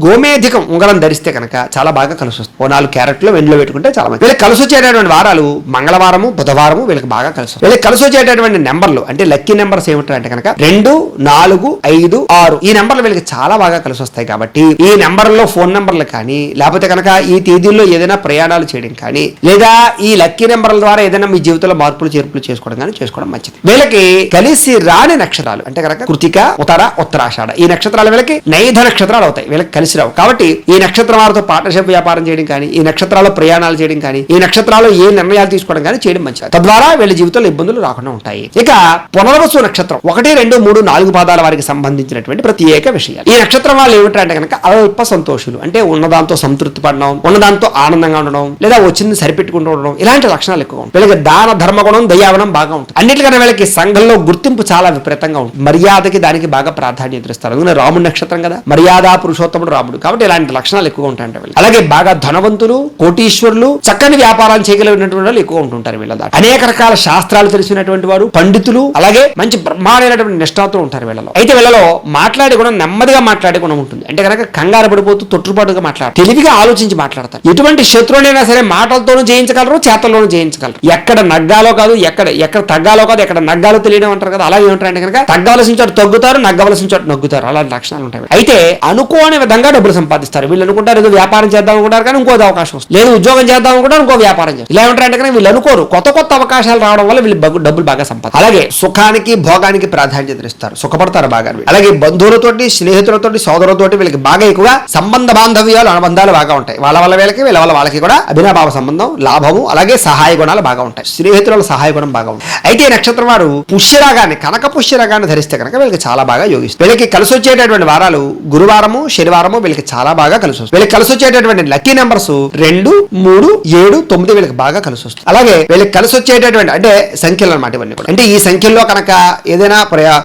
Speaker 1: గోమేధికం ఉంగరం ధరిస్తే కనుక చాలా బాగా కలిసి వస్తుంది. 4 క్యారెట్లు వెండిలో పెట్టుకుంటే చాలా మంది. వీళ్ళకి కలిసి వచ్చేటటువంటి వారాలు మంగళవారము, బుధవారము వీళ్ళకి బాగా కలిసి వస్తుంది. వీళ్ళకి కలిసి వచ్చేటటువంటి నెంబర్లు అంటే లక్కీ నెంబర్స్ ఏమిటంటే కనుక 2, 4, 5, 6 ఈ నెంబర్లు వీళ్ళకి చాలా బాగా కలిసి వస్తాయి. కాబట్టి ఈ నెంబర్లో ఫోన్ నెంబర్లు కానీ, లేకపోతే కనుక ఈ తేదీల్లో ఏదైనా ప్రయాణాలు చేయడం కానీ, లేదా ఈ లక్కీ నెంబర్ల ద్వారా ఏదైనా మీ జీవితంలో మార్పులు చేర్పులు చేసుకోవడం కానీ చేసుకోవడం మంచిది. వీళ్ళకి కలిసి రాని నక్షత్రాలు అంటే కనుక కృతిక, ఉత్తర, ఉత్తరాషాఢ ఈ నక్షత్రాలు వీళ్ళకి నైధ నక్షత్రాలు అవుతాయి. వీళ్ళకి కలిసి రావు. కాబట్టి ఈ నక్షత్రం వారితో పార్ట్నర్షిప్ వ్యాపారం చేయడం కానీ, ఈ నక్షత్రాల్లో ప్రయాణాలు చేయడం కానీ, ఈ నక్షత్రాల్లో ఏ నిర్ణయాలు తీసుకోవడం కానీ చేయడం మంచిది. తద్వారా వీళ్ళ జీవితంలో ఇబ్బందులు రాకుండా ఉంటాయి. ఇక పునర్వసు నక్షత్రం 1, 2, 3, 4 పాదాల వారికి సంబంధించినటువంటి ప్రత్యేక విషయాలు. ఈ నక్షత్రం వాళ్ళు ఏమిటంటే కనుక అల్ప సంతోషులు. అంటే ఉన్నదాంతో సంతృప్తి పడడం, ఉన్నదాంతో ఆనందంగా ఉండడం, లేదా వచ్చింది సరిపెట్టుకుంటూ ఉండడం, ఇలాంటి లక్షణాలు ఎక్కువ ఉంటాయి. వీళ్ళకి దాన ధర్మగుణం, దయాగుణం బాగా ఉంటుంది. అన్నిటికన్నా వీళ్ళకి సంఘంలో గుర్తింపు చాలా విపరీతంగా ఉంటుంది. మర్యాదకి దానికి బాగా ప్రాధాన్యత ఇస్తారు. అందుకని రాముడి నక్షత్రం కదా, మర్యాద పురుషోత్తముడు రాముడు. కాబట్టి ఇలాంటి లక్షణాలు ఎక్కువ ఉంటాయంట వీళ్ళు. అలాగే బాగా ధనవంతులు, కోటీశ్వరులు, చక్కని వ్యాపారాలు చేయగలిగినటువంటి వాళ్ళు ఎక్కువ ఉంటుంటారు వీళ్ళ దాంట్లో. అనేక రకాల శాస్త్రాలు తెలిసినటువంటి వారు, పండితులు, అలాగే మంచి బ్రహ్మాండమైనటువంటి నిష్ఠాతులు ఉంటారు వీళ్ళలో. అయితే వీళ్ళలో మాట్లాడే గుణం నెమ్మదిగా మాట్లాడే గుణం ఉంటుంది. అంటే కనుక కంగారు పడిపోతూ తొట్టుపాటుగా మాట్లాడతారు, తెలివిగా ఆలోచించి మాట్లాడతారు. ఎటువంటి శత్రువునైనా సరే మాటలతోనూ జయించగలరు, చేతల్లోనూ జయించగలరు. ఎక్కడ నగ్గాలో కాదు, ఎక్కడ తగ్గాలో కాదు, ఎక్కడ నగ్గాలో తెలియడం అంటారు కదా, అలాగే ఉంటారంటే కనుక తగ్గవలసిన చోట తగ్గుతారు, నగ్గవలసిన చోట నగ్గుతారు. అలాంటి లక్షణాలు ఉంటాయి. అయితే అనుకోని విధంగా డబ్బులు సంపాదిస్తారు. వీళ్ళు అనుకుంటారు ఏదో వ్యాపారం చేద్దాం అనుకుంటారు, కానీ ఇంకో అవకాశం వస్తుంది. లేదు ఉద్యోగం చేద్దాం అనుకుంటారు, ఇంకో వ్యాపారం చేస్తారు. ఇలా ఉంటారంటే కనుక వీళ్ళు అనుకోరు. కొత్త అవకాశాలు రావడం వల్ల వీళ్ళు డబ్బులు బాగా సంపాదిస్తారు. అలాగే సుఖానికి భోగానికి ప్రాధాన్యత ఇస్తారు, సుఖపడతారు బాగా. అలాగే బంధువులతోటి, స్నేహితులతోటి, సోదరులతోటి వీళ్ళకి బాగా ఎక్కువగా సంబంధ బాంధవ్యాలు, అనుబంధాలు బాగా ఉంటాయి. వాళ్ళ వల్ల వీళ్ళకి, వీళ్ళ వల్ల వాళ్ళకి కూడా అభినభావ సంబంధం, లాభము, అలాగే సహాయ గుణాలు బాగా ఉంటాయి. స్నేహితుల సహాయ గుణం బాగా ఉంటుంది. అయితే ఈ నక్షత్రం వారు పుష్యరాగాన్ని, కనక పుష్యరాగాన్ని ధరిస్తే కనుక వీళ్ళకి చాలా బాగా యోగిస్తుంది. వీళ్ళకి కలిసి వచ్చేటటువంటి వారాలు గురువారము, శనివారము వీళ్ళకి చాలా బాగా కలిసి వస్తుంది. వీళ్ళకి కలిసి వచ్చేటటువంటి లక్కీ నెంబర్స్ 2, 3, 7, 9 వీళ్ళకి బాగా కలిసి వస్తుంది. అలాగే వీళ్ళకి కలిసి వచ్చేటటువంటి అంటే సంఖ్యలు అన్నమాట ఇవన్నీ కూడా. అంటే ఈ సంఖ్యల్లో కనుక ఏదైనా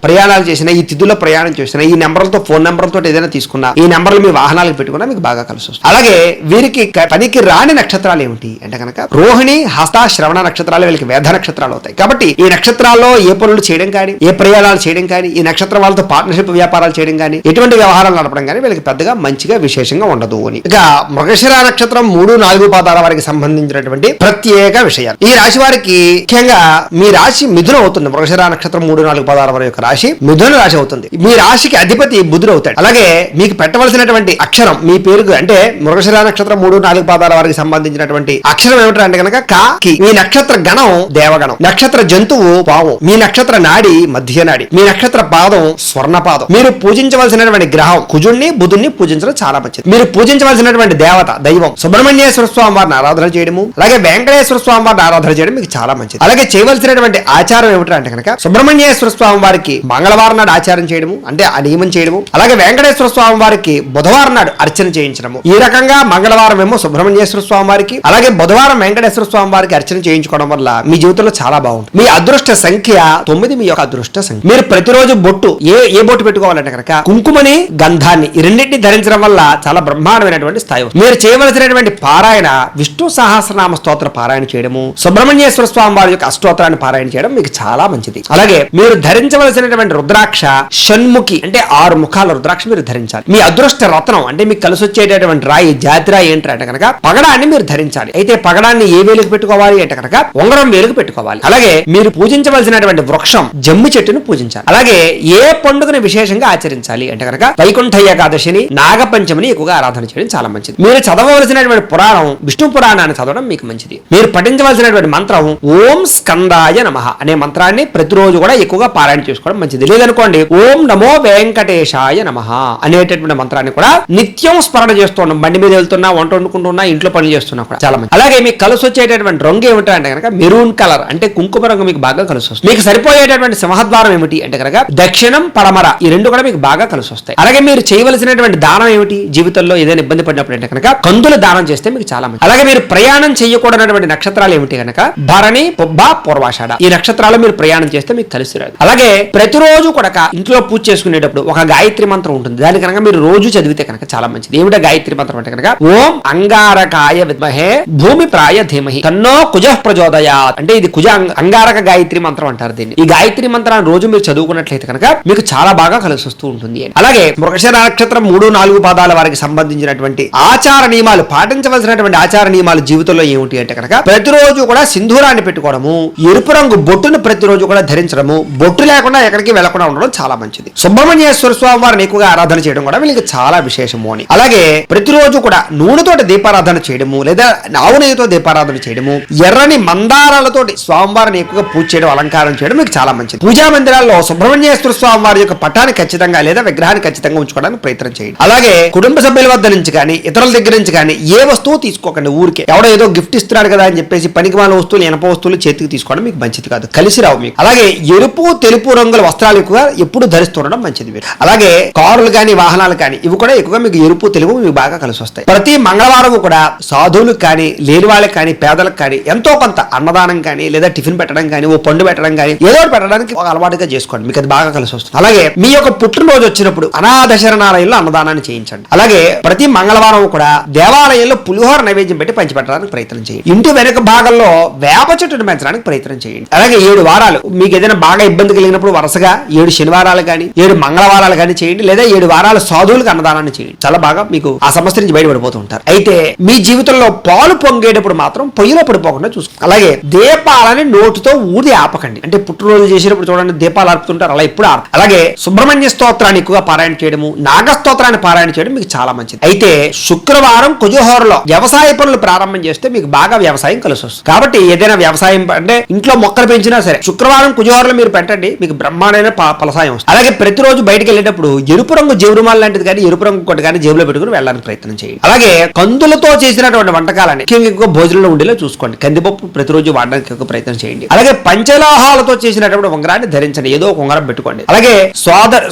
Speaker 1: ప్రయాణాలు చేసినా, ఈ తిథుల్లో ప్రయాణం చేసినా, ఈ నెంబర్లతో, ఫోన్ నెంబర్లతో ఏదైనా తీసుకున్నా, ఈ నెంబర్లు మీ వాహనాలకు పెట్టుకున్నా మీకు బాగా కలిసి వస్తుంది. అలాగే వీరికి పనికి రాని నక్షత్రాలు ఏమిటి అంటే కనుక రోహిణి, హస్త, శ్రవణ నక్షత్రాలు వీళ్ళకి వేద నక్షత్రాలు అవుతాయి. కాబట్టి ఈ నక్షత్రాల్లో ఏ పనులు చేయడం కానీ, ఏ ప్రయాణాలు చేయడం కానీ, ఈ నక్షత్రం వాళ్ళతో పార్ట్నర్షిప్ వ్యాపారాలు చేయడం కానీ, ఎటువంటి వ్యవహారాలు నడపడం కానీ వీళ్ళకి పెద్దగా మంచిగా విశేషంగా ఉండదు అని. ఇక మృగశిర నక్షత్రం 3, 4 పాదాల వారికి సంబంధించినటువంటి ప్రత్యేక విషయాలు. ఈ రాశి వారికి ముఖ్యంగా మీ రాశి మిథునం అవుతుంది. మృగశిర నక్షత్రం 3, 4 పాదాల వారి యొక్క రాశి మిథున రాశి అవుతుంది. మీ రాశికి అధిపతి బుధుడు అవుతాడు. అలాగే మీకు పెట్టవలసినటువంటి అక్షరం మీ పేరుకు, అంటే మృగశిర నక్షత్రం 3, 4 పాదాల వారికి సంబంధించినటువంటి అక్షరం ఏమిటంటే కనుక కి. మీ నక్షత్ర గణం దేవగణం, నక్షత్ర జంతువు పాము, మీ నక్షత్ర నాడి మధ్య నాడి, మీ నక్షత్ర పాదం స్వర్ణపాదం. మీరు పూజించవలసినటువంటి గ్రహం కుజుణ్ణి, బుధుణ్ణి పూజించడం చాలా మంచిది. మీరు పూజించవలసినటువంటి దేవత, దైవం సుబ్రహ్మణ్యేశ్వర స్వామి వారిని ఆరాధన చేయడము, అలాగే వెంకటేశ్వర స్వామి వారిని ఆరాధన చేయడం మీకు చాలా మంచిది. అలాగే చేయవలసినటువంటి ఆచారం ఏమిటంటే కనుక సుబ్రహ్మణ్యేశ్వర స్వామి వారికి మంగళవారం నాడు ఆచారం చేయడము, అంటే ఆ నియమం చేయడము, అలాగే వెంకటేశ్వర స్వామి వారికి బుధవారం నాడు అర్చన చేయించడము. ఈ రకంగా మంగళవారం ఏమో సుబ్రహ్మణ్యేశ్వర స్వామి వారికి, అలాగే బుధవారం వెంకటేశ్వర స్వామి వారికి అర్చన చేయించుకోవడం వల్ల మీ జీవితంలో చాలా బాగుంటుంది. మీ అదృష్ట సంఖ్య 9, మీ యొక్క అదృష్ట సంఖ్య. మీరు ప్రతిరోజు బొట్టు ఏ బొట్టు పెట్టుకోవాలంటే కనుక కుంకుమని, గంధాన్ని, ఈ రెండింటిని ధరించడం వల్ల చాలా బ్రహ్మాండమైనటువంటి స్థాయి. మీరు చేయవలసినటువంటి పారాయణ విష్ణు సహస్రనామ స్తోత్ర పారాయణ చేయడము, సుబ్రహ్మణ్యేశ్వర స్వామి వారి యొక్క అష్టోత్తరాన్ని పారాయణ చేయడం మీకు చాలా మంచిది. అలాగే మీరు ధరించవలసినటువంటి రుద్రాక్ష షణ్ముఖి, అంటే 6 ముఖాల రుద్రాక్ష మీరు ధరించాలి. మీ అదృష్ట రత్నం, అంటే మీకు కలిసి వచ్చేటటువంటి రాయి, జాతిరాయి ఏంటంటే కనుక పగడాన్ని మీరు ధరించాలి. అయితే పగడాన్ని ఏ వేలుకు పెట్టుకోవాలి అంటే కనుక ఉంగరం వేలుకు పెట్టుకోవాలి. అలాగే మీరు పూజించవలసినటువంటి వృక్షం జమ్మి చెట్టును పూజించాలి. అలాగే ఏ పండుగను విశేషంగా ఆచరించాలి అంటే కనుక వైకుంఠ ఏకాదశిని, నాగపంచమిని ఎక్కువగా ఆరాధన చేయడం చాలా మంచిది. మీరు చదవవలసినటువంటి పురాణం విష్ణు పురాణాన్ని చదవడం మీకు మంచిది. మీరు పఠించవలసినటువంటి మంత్రం ఓం స్కందాయ నమః అనే మంత్రాన్ని ప్రతిరోజు కూడా ఎక్కువగా పారాయణ చేసుకోవడం మంచిది. లేదనుకోండి ఓం నమో వెంకటేశాయ నమః అనేటటువంటి మంత్రాన్ని కూడా నిత్యం స్మరణ చేస్తున్నాం. బండి మీద వెళ్తున్నా, వంట వండుకుంటున్నా, ఇంట్లో పనులు చేస్తున్నా కూడా చాలా మంది. అలాగే మీకు కలిసి వచ్చేటటువంటి రంగు ఏమిటంటే కనుక మెరూన్ కలర్, అంటే కుంకుమ రంగు మీకు బాగా కలిసి వస్తుంది. మీకు సరిపోయేటటువంటి సింహద్వారం ఏమిటి అంటే కనుక దక్షిణం, పడమర, ఈ రెండు కూడా మీకు బాగా కలిసి వస్తాయి. అలాగే మీరు చేయవలసినటువంటి దానం ఏమిటి, జీవితంలో ఏదైనా ఇబ్బంది పడినప్పుడు అంటే కనుక కందుల దానం చేస్తే మీకు చాలా మంచిది. అలాగే మీరు ప్రయాణం చేయకూడనటువంటి నక్షత్రాలు ఏమిటి కనుక భరణి, పుబ్బ, పూర్వాషాఢ, ఈ నక్షత్రాలు మీరు ప్రయాణం చేస్తే మీకు కలిసి రాదు. అలాగే ప్రతిరోజు కూడా ఇంట్లో పూజ చేసుకునేటప్పుడు ఒక గాయత్రి మంత్రం ఉంటుంది. దాని కనుక మీరు రోజు చదివితే కనుక చాలా మంచిది. ఏమిటా గాయత్రి మంత్రం అంటే కనుక ఓం అంగారకాయ విద్మహే భూమి ప్రాయ ధీమహి తన్నో కుజః ప్రచోదయాత్, అంటే ఇది కుజ అంగారక గాయత్రి మంత్రం అంటారు దీన్ని. ఈ గాయత్రి మంత్రాన్ని రోజు మీరు చదువుకున్నట్లయితే కనుక మీకు చాలా బాగా కలిసి వస్తూ ఉంటుంది. అలాగే మృగశిర నక్షత్రం 3, 4 పాదాల వారికి సంబంధించినటువంటి ఆచార నియమాలు, పాటించవలసినటువంటి ఆచార నియమాలు జీవితంలో ఏమిటి అంటే కనుక ప్రతిరోజు కూడా సింధూరాన్ని పెట్టుకోవడము, ఎరుపు రంగు బొట్టును ప్రతిరోజు కూడా ధరించడము, బొట్టు లేకుండా ఎక్కడికి వెళ్లకుండా ఉండడం చాలా మంచిది. సుబ్రహ్మణ్యేశ్వర స్వామి వారిని ఎక్కువగా ఆరాధన చేయడం కూడా వీళ్ళకి చాలా విశేషము అని. అలాగే ప్రతిరోజు కూడా నూనెతోటి దీపారాధన చేయడము, లేదా ఆవు నెయ్యితో దీపారాధన చేయడము, ఎర్రని మందారాలతోటి స్వామివారిని ఎక్కువగా పూజ చేయడం, అలంకారం చేయడం మీకు చాలా మంచిది. పూజా మందిరాల్లో సుబ్రహ్మణ్యేశ్వర స్వామి వారి యొక్క పటాన్ని ఖచ్చితంగా లేదా విగ్రహాన్ని ఖచ్చితంగా ఉంచుకోవడానికి ప్రయత్నం చేయండి. అలాగే కుటుంబ సభ్యుల వద్ద నుంచి కానీ, ఇతరుల దగ్గర నుంచి కానీ ఏ వస్తువు తీసుకోకండి. ఊరికే ఎవడో ఏదో గిఫ్ట్ ఇస్తున్నాడు కదా అని చెప్పేసి పనికిమాల వస్తువులు, ఇనప వస్తువులు చేతికి తీసుకోవడం మీకు మంచిది కాదు, కలిసి రావు మీకు. అలాగే ఎరుపు, తెలుపు రంగుల వస్త్రాలు ఎక్కువగా ఎప్పుడు ధరిస్తుండడం మంచిది మీరు. అలాగే కారులు కానీ, వాహనాలు కానీ ఇవి కూడా ఎక్కువగా మీకు ఎరుపు, తెలుపు మీకు బాగా కలిసి వస్తాయి. ప్రతి మంగళవారం కూడా సాధువులకు కానీ, లేని వాళ్ళకి కానీ, పేదలకు కానీ ఎంతో కొంత అన్నదానం కానీ, లేదా టిఫిన్ పెట్టడం కానీ, ఓ పండు పెట్టడం కానీ, ఏదో పెట్టడానికి ఒక అలవాటుగా చేసుకోండి, మీకు అది బాగా కలిసి వస్తుంది. అలాగే మీ యొక్క పుట్టినరోజు వచ్చినప్పుడు అనాథ శరణాలయంలో అన్నదానాన్ని చేయించండి. అలాగే ప్రతి మంగళవారం కూడా దేవాలయంలో పులిహోర పులిహోర నైవేద్యం పెట్టి పంచిపెట్టడానికి ప్రయత్నం చేయండి. ఇంటి వెనుక భాగంలో వేప చెట్టును పెంచడానికి ప్రయత్నం చేయండి. అలాగే 7 వారాలు మీకు ఏదైనా బాగా ఇబ్బంది కలిగినప్పుడు వరుసగా 7 శనివారాలు కానీ 7 మంగళవారాలు కానీ చేయండి, లేదా 7 వారాలు సాధువులకు అన్నదానాన్ని చేయండి. చాలా బాగా మీకు ఆ సమస్య నుంచి బయటపడిపోతూ ఉంటారు. అయితే మీ జీవితంలో పాలు పొంగేటప్పుడు మాత్రం పొయ్యిలో పడిపోకుండా చూసుకోండి. అలాగే దీపాలని నోటితో ఊది ఆపకండి. అంటే పుట్టినరోజు చేసేటప్పుడు చూడండి దీపాలు ఆర్పుతుంటారు, అలా ఇప్పుడు అలాగే సుబ్రహ్మణ్య స్తోత్రాన్ని ఎక్కువగా పారాయణ చేయడము, నాగస్తోత్రాన్ని పారాయణ చేయడం మీకు చాలా మంచిది. అయితే శుక్రవారం కుజహోరలో వ్యవసాయ పనులు ప్రారంభం చేస్తే మీకు బాగా వ్యవసాయం కలిసి వస్తుంది. కాబట్టి ఏదైనా వ్యవసాయం అంటే ఇంట్లో మొక్కలు పెంచినా సరే శుక్రవారం కుజహోరలో మీరు పెట్టండి, మీకు బ్రహ్మాండమైన ఫలసాయం వస్తుంది. అలాగే ప్రతిరోజు బయటకు వెళ్ళేటప్పుడు ఎరుపు రంగు జేబురుమాల లాంటిది కానీ ఎరుపు రంగు కొట్టి కానీ జేబులో పెట్టుకుని వెళ్ళడానికి ప్రయత్నం చేయండి. అలాగే కందులతో చేసినటువంటి వంటకాలని ఎక్కువ భోజనంలో ఉండేలా చూసుకోండి. కందిపప్పు ప్రతిరోజు వాడడానికి ఎక్కువ ప్రయత్నం చేయండి. అలాగే పంచలోహాలతో చేసినటువంటి ఉంగరాన్ని ధరించండి, ఏదో ఒక ఉంగరం పెట్టుకోండి. అలాగే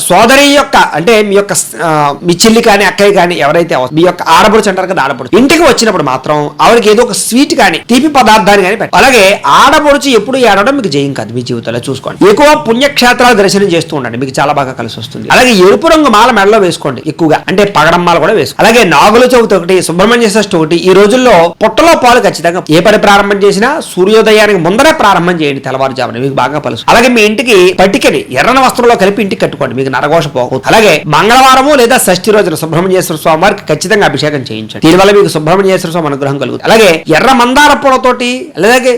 Speaker 1: సోదరి యొక్క అంటే మీ చెల్లి కానీ అక్కయ్య కానీ ఎవరైతే మీ యొక్క ఆడపడుచు అంటారు కదా, ఆడపడుచు ఇంటికి వచ్చినప్పుడు మాత్రం ఆవిడకి ఏదో ఒక స్వీట్ కానీ తీపి పదార్థాన్ని కానీ పెట్టండి. అలాగే ఆడపడుచు ఎప్పుడు ఏడవడం మీకు జయం కాదు మీ జీవితంలో చూసుకోండి. ఎక్కువ పుణ్యక్షేత్రాలు దర్శనం చేస్తూ ఉండండి, మీకు చాలా బాగా కలిసి వస్తుంది. అలాగే ఎరుపు రంగు మాల మెడలో వేసుకోండి ఎక్కువగా, అంటే పగడం మాల కూడా వేసుకోండి. అలాగే నాగుల చవితి ఒకటి, సుబ్రహ్మణ్య షష్ఠి ఒకటి. ఈ రోజుల్లో పొట్టలో పాలు ఖచ్చితంగా ఏ పని ప్రారంభం చేసినా సూర్యోదయానికి ముందరే ప్రారంభం చేయండి, తెల్లవారుజామున మీకు బాగా ఫలిస్తుంది. అలాగే మీ ఇంటికి పట్టికని ఎర్రన వస్త్రంలో కలిపి ఇంటికి కట్టుకోండి, మీకు నరఘోష పోతుంది. అలాగే మంగళవారము లేదా షష్ఠి రోజున సుబ్రహ్మణ్యేశ్వర స్వామి వారికి ఖచ్చితంగా అభిషేకం చేయించండి, దీనివల్ల మీకు సుబ్రహ్మణ్యేశ్వర స్వామి అనుగ్రహం కలుగుతుంది. అలాగే ఎర్ర మందార పూలతోటి అలాగే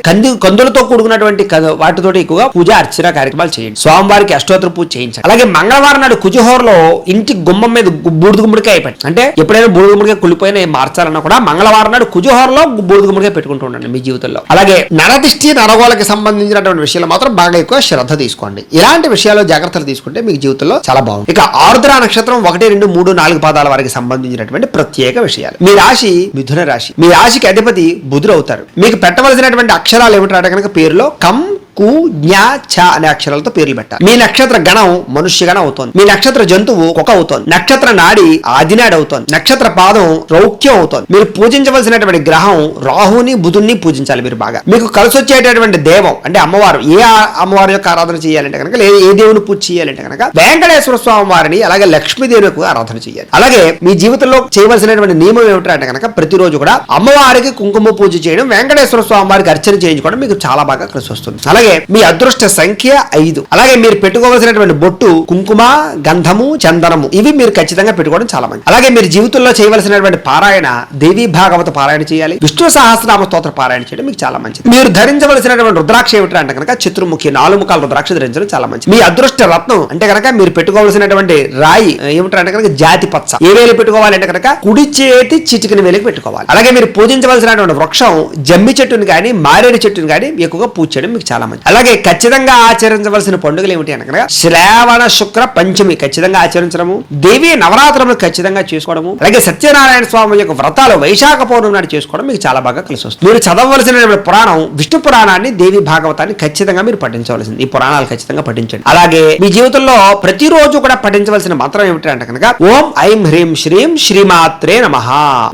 Speaker 1: కందులతో కూడుకున్నటువంటి వాటితోటి ఎక్కువగా పూజ అర్చన కార్యక్రమాలు చేయండి. స్వామివారికి అష్టోత్తర పూజ చేయించండి. అలాగే మంగళవారం నాడు కుజహోరలో ఇంటి గుమ్మం మీద బూడిద గుమ్మడికాయ పెట్టండి. అంటే ఎప్పుడైనా బూడిద గుమ్మడికాయ కుళ్ళిపోయినా మార్చాలన్నా కూడా మంగళవారం నాడు కుజహోరలో బూడిద గుమ్మడికాయ పెట్టుకుంటూ ఉండండి మీ జీవితంలో. అలాగే నరదిష్టి నరగోళకి సంబంధించినటువంటి విషయాలు మాత్రం బాగా ఎక్కువ శ్రద్ధ తీసుకోండి. ఇలాంటి విషయాల్లో జాగ్రత్తలు తీసుకుంటే మీకు జీవితంలో చాలా బాగుంది. ఇక ఆరుద్ర నక్షత్రం 1, 2, 3, 4 పాదాల వారికి సంబంధించినటువంటి ప్రత్యేక విషయాలు. మీ రాశి మిథున రాశి. మీ రాశికి అధిపతి బుధుడు అవుతారు. మీకు పెట్టవలసినటువంటి అక్షరాలు ఏమిటంటే కనుక పేరులో కం కు జ్ఞ చ అనే అక్షరాలతో పేర్లు పెట్టాలి. మీ నక్షత్ర గణం మనుష్య గణం అవుతోంది. మీ నక్షత్ర జంతువు కుక్క అవుతోంది. నక్షత్ర నాడి ఆదినాడు అవుతోంది. నక్షత్ర పాదం రౌక్యం అవుతోంది. మీరు పూజించవలసినటువంటి గ్రహం రాహుని బుధుని పూజించాలి మీరు బాగా. మీకు కలిసి వచ్చేటటువంటి దేవం అంటే అమ్మవారు, ఏ అమ్మవారి యొక్క ఆరాధన చేయాలంటే కనుక, లేదా ఏ దేవుని పూజ చేయాలంటే కనుక వెంకటేశ్వర స్వామి వారిని, అలాగే లక్ష్మీదేవి యొక్క ఆరాధన చేయాలి. అలాగే మీ జీవితంలో చేయవలసినటువంటి నియమం ఏమిటంటే కనుక ప్రతిరోజు కూడా అమ్మవారికి కుంకుమ పూజ చేయడం, వెంకటేశ్వర స్వామి వారికి అర్చన చేయించుకోవడం మీకు చాలా బాగా కలిసి వస్తుంది. అలాగే మీ అదృష్ట సంఖ్య 5. అలాగే మీరు పెట్టుకోవాల్సినటువంటి బొట్టు కుంకుమ, గంధము, చందనము ఇవి మీరు ఖచ్చితంగా పెట్టుకోవడం చాలా మంచిది. అలాగే మీరు జీవితంలో చేయవలసినటువంటి పారాయణ దేవీ భాగవత పారాయణ చేయాలి, విష్ణు సహస్రనామ స్తోత్ర పారాయణ చేయడం మీకు చాలా మంచిది. మీరు ధరించవలసినటువంటి రుద్రాక్ష ఏమిటంటే కనుక చతుర్ముఖి 4 ముఖాల రుద్రాక్ష ధరించడం చాలా మంచిది. మీ అదృష్ట రత్నం అంటే కనుక మీరు పెట్టుకోవాల్సినటువంటి రాయి ఏమిటంటే కనుక జాతి పచ్చ. ఏ వేలు పెట్టుకోవాలంటే కనుక కుడి చేతి చిటికిన వేలికి పెట్టుకోవాలి. అలాగే మీరు పూజించవలసినటువంటి వృక్షం జమ్మి చెట్టుని కానీ మారేడు చెట్టుని కానీ ఎక్కువగా పూజ చేయడం మీకు చాలా మంచిది. అలాగే ఖచ్చితంగా ఆచరించవలసిన పండుగలు ఏమిటి అనగా శ్రావణ శుక్ర పంచమి ఖచ్చితంగా ఆచరించడము, దేవి నవరాత్రులు ఖచ్చితంగా చేసుకోవడము, అలాగే సత్యనారాయణ స్వామి యొక్క వ్రతాలు వైశాఖ పౌర్ణమి నాడు చేసుకోవడం మీకు చాలా బాగా కలిసి వస్తుంది. మీరు చదవవలసిన పురాణం విష్ణు పురాణాన్ని, దేవి భాగవతాన్ని ఖచ్చితంగా మీరు పఠించవలసింది. ఈ పురాణాలు ఖచ్చితంగా పఠించండి. అలాగే మీ జీవితంలో ప్రతిరోజు కూడా పఠించవలసిన మంత్రం ఏమిటి అంటే కనుక ఓం ఐం హ్రీం శ్రీం శ్రీమాత్రే నమః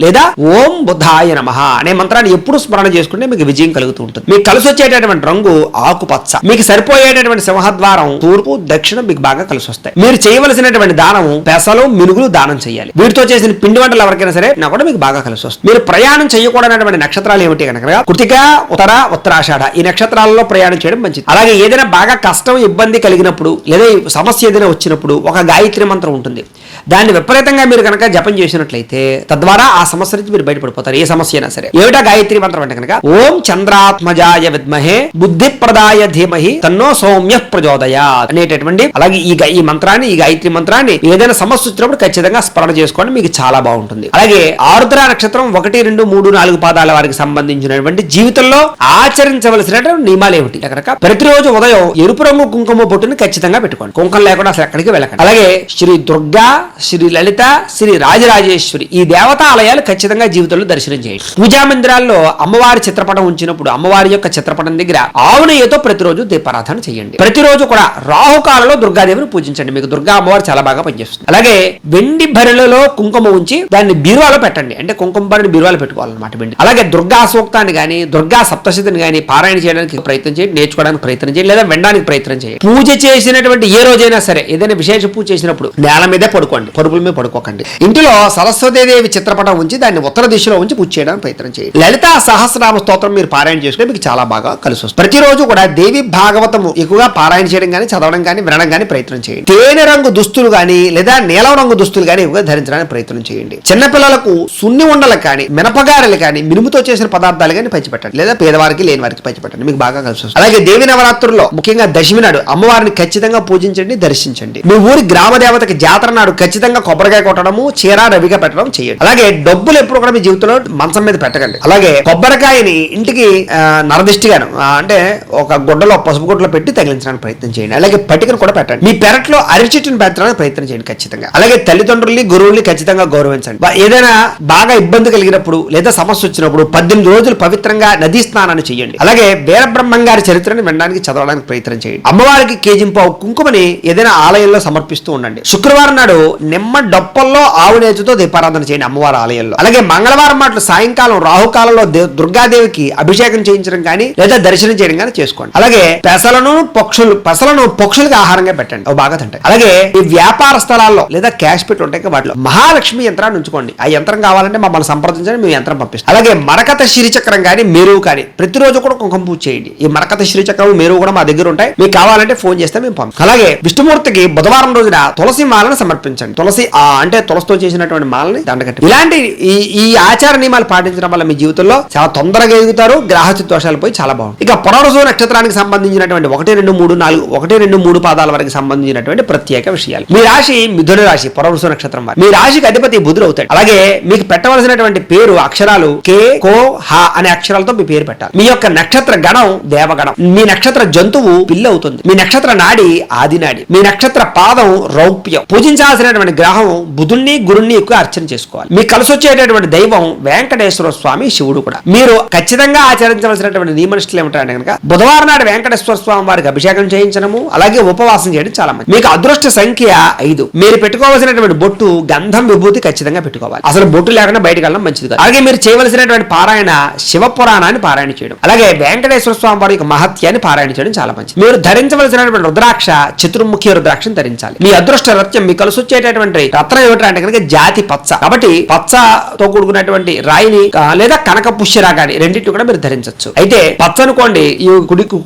Speaker 1: లేదా ఓం బుద్ధాయ నమః అనే మంత్రాన్ని ఎప్పుడు స్మరణ చేసుకుంటే మీకు విజయం కలుగుతూ ఉంటుంది. మీకు కలిసి వచ్చేటటువంటి రంగు ఆకుపచ్చ. మీకు సరిపోయేటటువంటి సింహద్వారం తూర్పు, దక్షిణం మీకు బాగా కలిసి వస్తాయి. మీరు చేయవలసినటువంటి దానం పెసలు, మినుగులు దానం చేయాలి. వీటితో చేసిన పిండి వంటలు ఎవరికైనా సరే నా కూడా మీకు బాగా కలిసి వస్తుంది. మీరు ప్రయాణం చేయకూడనటువంటి నక్షత్రాలు ఏమిటి కనుక కృతిక, ఉత్తర, ఉత్తరాషాఢ ఈ నక్షత్రాలలో ప్రయాణం చేయడం మంచిది. అలాగే ఏదైనా బాగా కష్టం, ఇబ్బంది కలిగినప్పుడు లేదా సమస్య ఏదైనా వచ్చినప్పుడు ఒక గాయత్రి మంత్రం ఉంటుంది. దాన్ని విపరీతంగా మీరు కనుక జపం చేసినట్లయితే తద్వారా ఆ సమస్య నుంచి మీరు బయటపడిపోతారు. ఏ సమస్య అయినా సరే. ఏమిటా గాయత్రి మంత్రం అంటే కనుక ఓం చంద్రాత్మజాయ విద్మహే బుద్ధి ప్రదాయ ధీమహి తన్నో సౌమ్య ప్రచోదయాత్ అనేటటువంటి అలాగే ఈ మంత్రాన్ని, ఈ గాయత్రి మంత్రాన్ని ఏదైనా సమస్య వచ్చినప్పుడు ఖచ్చితంగా స్మరణ చేసుకోండి, మీకు చాలా బాగుంటుంది. అలాగే ఆరుద్ర నక్షత్రం 1, 2, 3, 4 పాదాల వారికి సంబంధించినటువంటి జీవితంలో ఆచరించవలసినటువంటి నియమాలు ఏమిటి కనుక ప్రతిరోజు ఉదయం ఎరుపు రంగు కుంకుమ బొట్టుని ఖచ్చితంగా పెట్టుకోండి. కుంకుమ లేకుండా అసలు ఎక్కడికి వెళ్ళకండి. అలాగే శ్రీ దుర్గా, శ్రీ లలిత, శ్రీ రాజరాజేశ్వరి ఈ దేవతాలయాలు ఖచ్చితంగా జీవితంలో దర్శనం చేయండి. పూజా మందిరాల్లో అమ్మవారి చిత్రపటం ఉంచినప్పుడు అమ్మవారి యొక్క చిత్రపటం దగ్గర ఆవు నెయ్యితో ప్రతిరోజు దీపారాధన చేయండి. ప్రతిరోజు కూడా రాహుకాలంలో దుర్గాదేవిని పూజించండి, మీకు దుర్గా అమ్మవారు చాలా బాగా పనిచేస్తుంది. అలాగే వెండి భరిలలో కుంకుమ ఉంచి దాన్ని బీరువాలో పెట్టండి, అంటే కుంకుమ భరిని బీరువాలో పెట్టుకోవాలన్నమాట వెండి. అలాగే దుర్గా సూక్తాన్ని గానీ దుర్గా సప్తశతిని గానీ పారాయణ చేయడానికి ప్రయత్నం చేయండి, నేర్చుకోవడానికి ప్రయత్నం చేయండి, లేదా వినడానికి ప్రయత్నం చేయండి. పూజ చేసినటువంటి ఏ రోజైనా సరే ఏదైనా విశేష పూజ చేసినప్పుడు నేల మీదే పడుకోండి. పడుకోండి, పరుపుల మీద పడుకోకండి. ఇంటిలో సరస్వతీదేవి చిత్రపటం ఉంచి దాన్ని ఉత్తర దిశలో ఉంచి పూజ చేయడానికి ప్రయత్నం చేయండి. లలితా సహస్రనామ స్తోత్రం మీరు పారాయణ చేసుకుంటే మీకు చాలా బాగా కలిసి వస్తుంది. ప్రతిరోజు కూడా దేవి భాగవతము ఎక్కువగా పారాయణ చేయడం కానీ, చదవడం కానీ, వినడం కానీ ప్రయత్నం చేయండి. తేనె రంగు దుస్తులు కానీ లేదా నీలం రంగు దుస్తులు కానీ ఎక్కువగా ధరించడానికి ప్రయత్నం చేయండి. చిన్నపిల్లలకు సున్ని ఉండలు కానీ, మినపగారెలు కానీ, మినుముతో చేసిన పదార్థాలు కానీ పంచిపెట్టండి, లేదా పేదవారికి లేని వారికి పంచిపెట్టండి, మీకు బాగా కలిసి వస్తుంది. అలాగే దేవి నవరాత్రుల్లో ముఖ్యంగా దశమి నాడు అమ్మవారిని ఖచ్చితంగా పూజించండి, దర్శించండి. మీ ఊరి గ్రామ దేవతకి జాతర నాడు ఖచ్చితంగా కొబ్బరికాయ కొట్టడము, చీర రవిగా పెట్టడం చేయండి. అలాగే డబ్బులు ఎప్పుడు కూడా మీ జీవితంలో మంచం మీద పెట్టకండి. అలాగే కొబ్బరికాయని ఇంటికి నరదిష్టిగాను అంటే ఒక గుడ్డలో, పసుపు గుడ్డలో పెట్టి తగిలించడానికి ప్రయత్నం చేయండి. అలాగే పట్టికను కూడా పెట్టండి. మీ పెరట్లో అరటి చెట్టును పెంచడానికి ప్రయత్నం చేయండి ఖచ్చితంగా. అలాగే తల్లిదండ్రుల్ని, గురువుల్ని ఖచ్చితంగా గౌరవించండి. ఏదైనా బాగా ఇబ్బంది కలిగినప్పుడు లేదా సమస్య వచ్చినప్పుడు 18 రోజులు పవిత్రంగా నదీ స్నానాన్ని చేయండి. అలాగే వీరబ్రహ్మం గారి చరిత్రను వినడానికి, చదవడానికి ప్రయత్నం చేయండి. అమ్మవారికి కేజింపావు కుంకుమని ఏదైనా ఆలయంలో సమర్పిస్తూ ఉండండి. శుక్రవారం నాడు నిమ్మ డొప్పల్లో ఆవు నేతితో దీపారాధన చేయండి అమ్మవారి ఆలయంలో. అలాగే మంగళవారం మాటలు సాయంకాలం రాహుకాలంలో దుర్గాదేవికి అభిషేకం చేయించడం కానీ లేదా దర్శనం చేయడం కానీ చేసుకోండి. అలాగే పెసలను పక్షులకు ఆహారంగా పెట్టండి, అవి బాగా తింటాయి. అలాగే ఈ వ్యాపార స్థలాల్లో లేదా క్యాష్ పెట్టి ఉంటాయి వాటిలో మహాలక్ష్మి యంత్రాన్ని ఉంచుకోండి. ఆ యంత్రం కావాలంటే మమ్మల్ని సంప్రదించండి, మేము యంత్రం పంపిస్తాం. అలాగే మరకత శ్రీచక్రం కానీ, మేరువు కానీ ప్రతిరోజు కూడా కుంకుమ పూజ చేయండి. ఈ మరకత శ్రీచక్రం, మేరువు కూడా మా దగ్గర ఉంటాయి, మీకు కావాలంటే ఫోన్ చేస్తే మేము పంపిస్తాం. అలాగే విష్ణుమూర్తికి బుధవారం రోజున తులసి మాలను సమర్పించండి. తులసి అంటే తులసితో చేసినటువంటి మాలని దండకట్టి. ఇలాంటి ఈ ఆచార నియమాలు పాటించడం వల్ల మీ జీవితంలో చాలా తొందరగా ఎదుగుతారు, గ్రహస్థితి దోషాలు పోయి చాలా బాగుంది. ఇక పునర్వసు నక్షత్రానికి సంబంధించినటువంటి 1, 2, 3, 4, 1, 2, 3 పాదాల వరకు సంబంధించినటువంటి ప్రత్యేక విషయాలు. మీ రాశి మిథున రాశి, పునర్వసు నక్షత్రం వారు. మీ రాశికి అధిపతి బుధుడు అవుతాడు. అలాగే మీకు పెట్టవలసినటువంటి పేరు అక్షరాలు కే, కో, హ అనే అక్షరాలతో మీ పేరు పెట్టాలి. మీ యొక్క నక్షత్ర గణం దేవగణం. మీ నక్షత్ర జంతువు పిల్లి అవుతుంది. మీ నక్షత్ర నాడి ఆదినాడి. మీ నక్షత్ర పాదం రౌప్యం. పూజించాల్సినటువంటి గ్రహం బుధుణ్ణి, గురుణ్ణి ఎక్కువ అర్చన చేసుకోవాలి. మీకు కలిసి వచ్చేటటువంటి దైవం వెంకటేశ్వర స్వామి, శివుడు కూడా. మీరు ఖచ్చితంగా ఆచరించవలసినటువంటి నియమనిష్టలు ఏమిటంటే కనుక బుధవారం నాడు వెంకటేశ్వర స్వామి వారికి అభిషేకం చేయించడము, అలాగే ఉపవాసం చేయడం చాలా మంది. మీకు అదృష్ట సంఖ్య 5. మీరు పెట్టుకోవాల్సినటువంటి బొట్టు గంధం, విభూతి ఖచ్చితంగా పెట్టుకోవాలి. అసలు బొట్టు లేకుండా బయటకు వెళ్ళడం మంచిది కాదు. అలాగే మీరు చేయవలసినటువంటి పారాయణ శివ పురాణాన్ని పారాయణ చేయడం, అలాగే వెంకటేశ్వర స్వామి వారి యొక్క మహత్యాన్ని పారాయణ చేయడం చాలా మంచిది. మీరు ధరించవలసినటువంటి రుద్రాక్ష చతుర్ముఖి రుద్రాక్షను ధరించాలి. మీ అదృష్ట రత్నం, మీ కలిసి వచ్చేటటువంటి రత్నం ఏమిటంటే కనుక జాతి పచ్చ. కాబట్టి పచ్చతో కూడుకున్నటువంటి రాయిని లేదా కనక పుష్యరాగాని రెండింటి కూడా మీరు ధరించవచ్చు. అయితే పచ్చ అనుకోండి, ఈ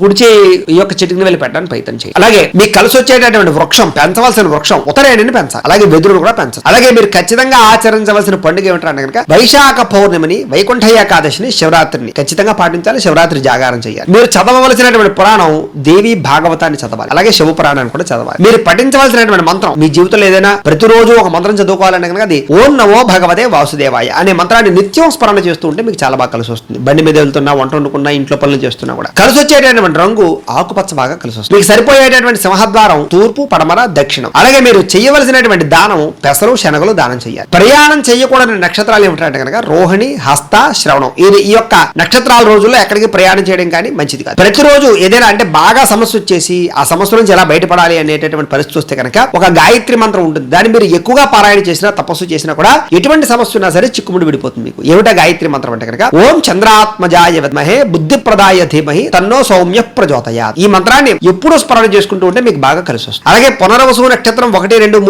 Speaker 1: కుడిచే ఈ యొక్క చెట్టుని వెళ్ళి పెట్టడానికి ప్రయత్నం చేయండి. అలాగే మీకు కలిసి వచ్చేటటువంటి వృక్షం, పెంచవలసిన వృక్షం ఉత్తరాయణిని పెంచాలి. అలాగే వెదురును కూడా పెంచాలి. అలాగే మీరు ఖచ్చితంగా ఆచరించవలసిన పండుగ ఏమిటంటే కనుక వైశాఖ పౌర్ణమిని, వైకుంఠ ఏకాదశిని, శివరాత్రిని ఖచ్చితంగా పాటించాలి. శివరాత్రి జాగారం చేయాలి. మీరు చదవవలసినటువంటి పురాణం దేవి భాగవతాన్ని చదవాలి. అలాగే శివ పురాణాన్ని కూడా చదవాలి. మీరు పఠించవలసినటువంటి మంత్రం, మీ జీవితంలో ఏదైనా ప్రతిరోజు ఒక మంత్రం చదువుకోవాలంటే కనుక అది ఓం నమో భగవతే వాసుదేవాయ అనే మంత్రాన్ని నిత్యం స్మరణ చేస్తూ ఉంటే మీకు చాలా బాగా కలిసి వస్తుంది. బండి మీద వెళ్తున్నా, వంట వండుకున్నా, ఇంట్లో పనులు చేస్తున్నా కూడా కలిసి వచ్చేటటువంటి రంగు ఆకుపచ్చ బాగా కలిసి వస్తుంది. మీకు సరిపోయేటటువంటి సింహద్వారం తూర్పు, పడమర, దక్షిణం. అలాగే మీరు చేయవలసినటువంటి దానం పెసరు, శనగలు దానం చేయాలి. ప్రయాణం చేయకూడని నక్షత్రాలు ఏమిటంటే కనుక రోహిణి, హస్త, శ్రవణం. ఈ యొక్క నక్షత్రాల రోజుల్లో ఎక్కడికి ప్రయాణం చేయడం కానీ మంచిది కాదు. ప్రతిరోజు ఏదైనా అంటే బాగా సమస్య వచ్చేసి ఆ సమస్య నుంచి ఎలా బయటపడాలి అనేటటువంటి పరిస్థితి వస్తే కనుక ఒక గాయత్రి మంత్రం ఉంటుంది. దాన్ని మీరు ఎక్కువగా పారాయణ చేసినా, తపస్సు చేసినా కూడా ఎటువంటి సమస్య ఉన్నా సరే చిక్కుముడి విడిపోతుంది. మీకు ఏమిటా గాయత్రి మంత్రం అంటే కనుక ఓం చంద్రాత్మజాయ విద్మహే బుద్ధిప్రదాయ ధీమహి తన్నో సౌమ్య ప్రచోదయాత్. ఈ మంత్రాన్ని ఎప్పుడూ స్మరణ చేసుకుంటూ ఉంటే మీకు బాగా కలిసి వస్తుంది. అలాగే పునర్వసు నక్షత్రం 1, 2,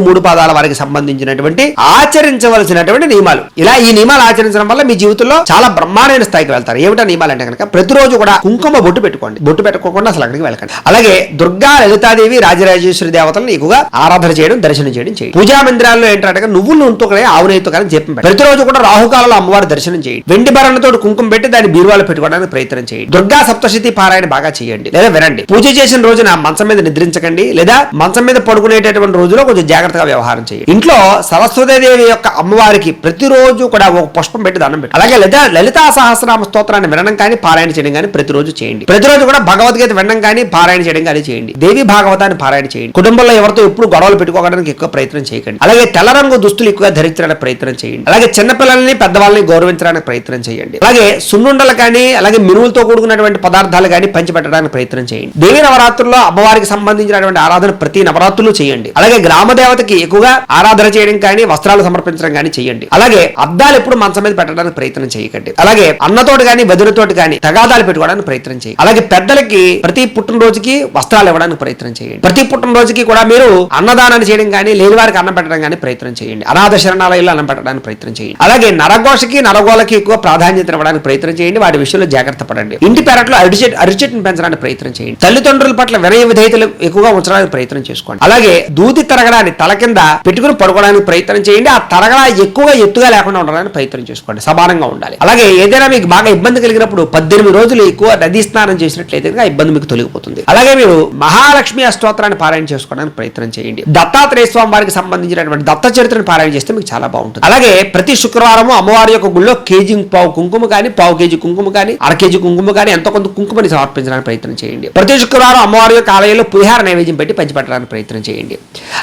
Speaker 1: 3 పాదాల వారికి సంబంధించినటువంటి ఆచరించవలసినటువంటి నియమాలు. ఇలా ఈ నియమాలు ఆచరించడం వల్ల మీ జీవితంలో చాలా బ్రహ్మాండమైన స్థాయికి వెళ్తారు. ఏమిటా నియమాలు అంటే కనుక ప్రతిరోజు కూడా కుంకుమ బొట్టు పెట్టుకోండి. బొట్టు పెట్టుకోకుండా అసలు అక్కడికి వెళ్ళకండి. అలాగే దుర్గా, లలితాదేవి, రాజరాజేశ్వరి దేవతలను ఎక్కువగా ఆరాధన చేయడం, దర్శనం చేయడం చేయండి. పూజా మందిరాల్లో ఏంటంటే నువ్వులు నూనెతో కానీ, ఆవు నెయ్యితో కానీ జపం ప్రతిరోజు కూడా రాహుకాలంలో అమ్మవారి దర్శనం చేయండి. వెండి భరణతో కుంకుమ పెట్టి దాన్ని బీరువాలో పెట్టుకోవడానికి ప్రయత్నం చేయండి. దుర్గా సప్తశతి పారాయణ బాగా చేయండి లేదా వినండి. పూజ చేసిన రోజున మంచం మీద నిద్రించకండి, లేదా మంచం మీద పడుకునేటటువంటి రోజులో కొంచెం జాగ్రత్తగా వ్యవహారం చేయండి. ఇంట్లో సరస్వతీదేవి యొక్క అమ్మవారికి ప్రతిరోజు కూడా ఒక పుష్పం పెట్టి దండం పెట్టి, అలాగే లలితా సహస్రనామ స్తోత్రాన్ని వినడం కానీ, పారాయణ చేయడం కానీ ప్రతిరోజు చేయండి. ప్రతిరోజు కూడా భగవద్గీత వినడం కానీ, పారాయణ చేయడం కానీ చేయండి. దేవి భాగవతాన్ని పారాయణ చేయండి. కుటుంబంలో ఎవరితో ఎప్పుడు గొడవలు పెట్టుకోవడానికి ఎక్కువ ప్రయత్నం చేయకండి. అలాగే తెల్ల రంగు దుస్తులు ఎక్కువగా ధరించడానికి ప్రయత్నం చేయండి. అలాగే చిన్నపిల్లల్ని, పెద్దవాళ్ళని గౌరవించడానికి ప్రయత్నం చేయండి. అలాగే సున్నుండలు కానీ, అలాగే మినువులతో కూడుకున్నటువంటి పదార్థాలు కానీ పంచిపెట్టడానికి ప్రయత్నం చేయండి. దేవి నవరాత్రుల్లో అమ్మవారికి సంబంధించినటువంటి ఆరాధన ప్రతి నవరాత్రులు చేయండి. అలాగే గ్రామ దేవతకి ఎక్కువగా ఆరాధన చేయడం కానీ, వస్త్రాలు సమర్పించడం కానీ చేయండి. అలాగే అద్దాలు ఎప్పుడు మంచం మీద పెట్టడానికి ప్రయత్నం చేయకండి. అలాగే అన్నతోటి కానీ, వదినతోటి కానీ తగాదాలు పెట్టుకోవడానికి ప్రయత్నం చేయండి. అలాగే పెద్దలకి ప్రతి పుట్టినరోజుకి వస్త్రాలు ఇవ్వడానికి ప్రయత్నం చేయండి. ప్రతి పుట్టినరోజుకి కూడా మీరు అన్న అన్నదానాన్ని చేయడం కానీ, లేని వారికి అన్నం పెట్టడం కానీ ప్రయత్నం చేయండి. అనాథ శరణాలయాల్లో అన్నం పెట్టడానికి ప్రయత్నం చేయండి. అలాగే నరఘోషకి నరగోళకి ఎక్కువ ప్రాధాన్యత ఇవ్వడానికి ప్రయత్నం చేయండి. వాటి విషయంలో జాగ్రత్త పడండి. ఇంటి పెరట్లో అరిచెట్టును పెంచడానికి ప్రయత్నం చేయండి. తల్లిదండ్రుల పట్ల వినయ విధేయతలు ఎక్కువగా ఉంచడానికి ప్రయత్నం చేసుకోండి. అలాగే దూది తరగడాన్ని తల కింద పెట్టుకుని పడుకోవడానికి ప్రయత్నం చేయండి. ఆ తరగడ ఎక్కువగా ఎత్తుగా లేకుండా ఉండడానికి ప్రయత్నం చేసుకోండి. సమానంగా ఉండాలి. అలాగే ఏదైనా మీకు బాగా ఇబ్బంది కలిగినప్పుడు 18 రోజులు ఎక్కువ నదీ స్నానం చేసినట్లయితే ఆ ఇబ్బంది మీకు తొలగిపోతుంది. అలాగే మీరు మహాలక్ష్మి అష్టోత్తరాన్ని పారాయణ చేసుకోవడానికి ప్రయత్నం చేయండి. దత్తాత్రేయ స్వామి వారికి సంబంధించినటువంటి దత్త చరిత్రను పారాయణ చేస్తే మీకు చాలా బాగుంటుంది. అలాగే ప్రతి శుక్రవారం అమ్మవారి యొక్క గుళ్ళో కేజీ పావు కుంకుమ కానీ, పావు కేజీ కుంకుమ కానీ, అర కేజీ కుంకుమ కానీ, ఎంతో కొంత కుంకుమని సమర్పించడానికి ప్రయత్నం చేయండి. ప్రతి శుక్రవారం అమ్మవారి యొక్క ఆలయంలో పులిహార నైవేద్యం పెట్టి పంచిపెట్టడానికి ప్రయత్నం చేయండి.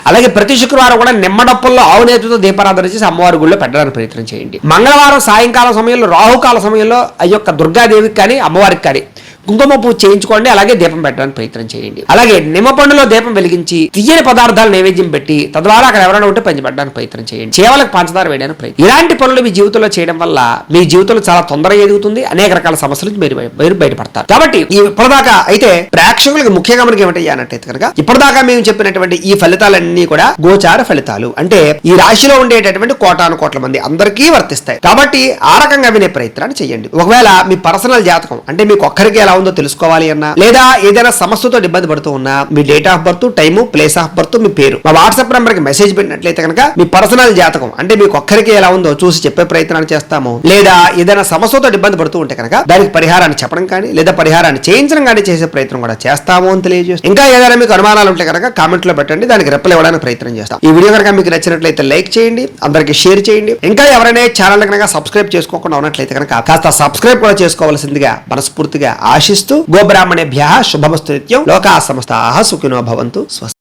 Speaker 1: అలాగే ప్రతి శుక్రవారం కూడా నిమ్మడప్పుల్లో ఆవు నేతితో దీపారాధన చేసి అమ్మవారి గుళ్ళో పెట్టడానికి ప్రయత్నం చేయండి. మంగళవారం సాయంకాలం సమయంలో, రాహుకాల సమయంలో ఆ యొక్క దుర్గాదేవికి కానీ, అమ్మవారికి కానీ కుంకుమ పూజ చేయించుకోండి. అలాగే దీపం పెట్టడానికి ప్రయత్నం చేయండి. అలాగే నిమ్మ పండులో దీపం వెలిగించి తియ్యని పదార్థాలు నైవేద్యం పెట్టి తద్వారా అక్కడ ఎవరైనా ఉంటే పంచిపెట్టడానికి ప్రయత్నం చేయండి. చేవలకు పంచదార వేయడానికి ప్రయత్నం. ఇలాంటి పనులు మీ జీవితంలో చేయడం వల్ల మీ జీవితంలో చాలా తొందరగా ఎదుగుతుంది. అనేక రకాల సమస్యల నుంచి మీరు బయటపడతారు. కాబట్టి ఇప్పటిదాకా అయితే ప్రేక్షకులకు ముఖ్యంగా మనకి ఏమిటి అన్నట్టయితే కనుక ఇప్పటిదాకా మేము చెప్పినటువంటి ఈ ఫలితాలన్నీ కూడా గోచార ఫలితాలు. అంటే ఈ రాశిలో ఉండేటటువంటి కోటాను కోట్ల మంది అందరికీ వర్తిస్తాయి. కాబట్టి ఆ రకంగా వినే ప్రయత్నాన్ని చేయండి. ఒకవేళ మీ పర్సనల్ జాతకం అంటే మీకు ఒక్కరికి ఎలా ఉందో తెలుసుకోవాలి అన్నా, లేదా ఏదైనా సమస్యతో ఇబ్బంది పడుతూ ఉన్నా, మీ date of birth, time, place of birth, మీ పేరు మా వాట్సాప్ నెంబర్ కి మెసేజ్ పెట్టినట్లయితే కనుక మీ పర్సనల్ జాతకం అంటే మీకు ఒక్కరికి ఎలా ఉందో చూసి చెప్పే ప్రయత్నాన్ని చేస్తాము. లేదా ఏదైనా సమస్యతో ఇబ్బంది పడుతూ ఉంటే కనుక దానికి పరిహారాన్ని చెప్పడం కానీ, లేదా పరిహారాన్ని చేయించడం కానీ చేసే ప్రయత్నం కూడా చేస్తాము అని తెలియజేస్తాం. ఇంకా ఏదైనా మీకు అనుమానాలు ఉంటే కనుక కామెంట్ లో పెట్టండి, దానికి రిప్లై ఇవ్వడానికి ప్రయత్నం చేస్తాం. ఈ వీడియో కనుక మీకు నచ్చినట్లయితే లైక్ చేయండి, అందరికి షేర్ చేయండి. ఇంకా ఎవరైనా ఛానల్ కనుక సబ్స్క్రైబ్ చేసుకోకుండా ఉన్నట్లయితే కనుక కాస్త సబ్స్క్రైబ్ కూడా చేసుకోవాల్సిందిగా మనస్ఫూర్తిగా ఆశిస్తూ గోబ్రాహ్మణేభ్యః శుభమస్తు నిత్యం. లోకాః సమస్తాః సుఖినో భవంతు. స్వస్తి.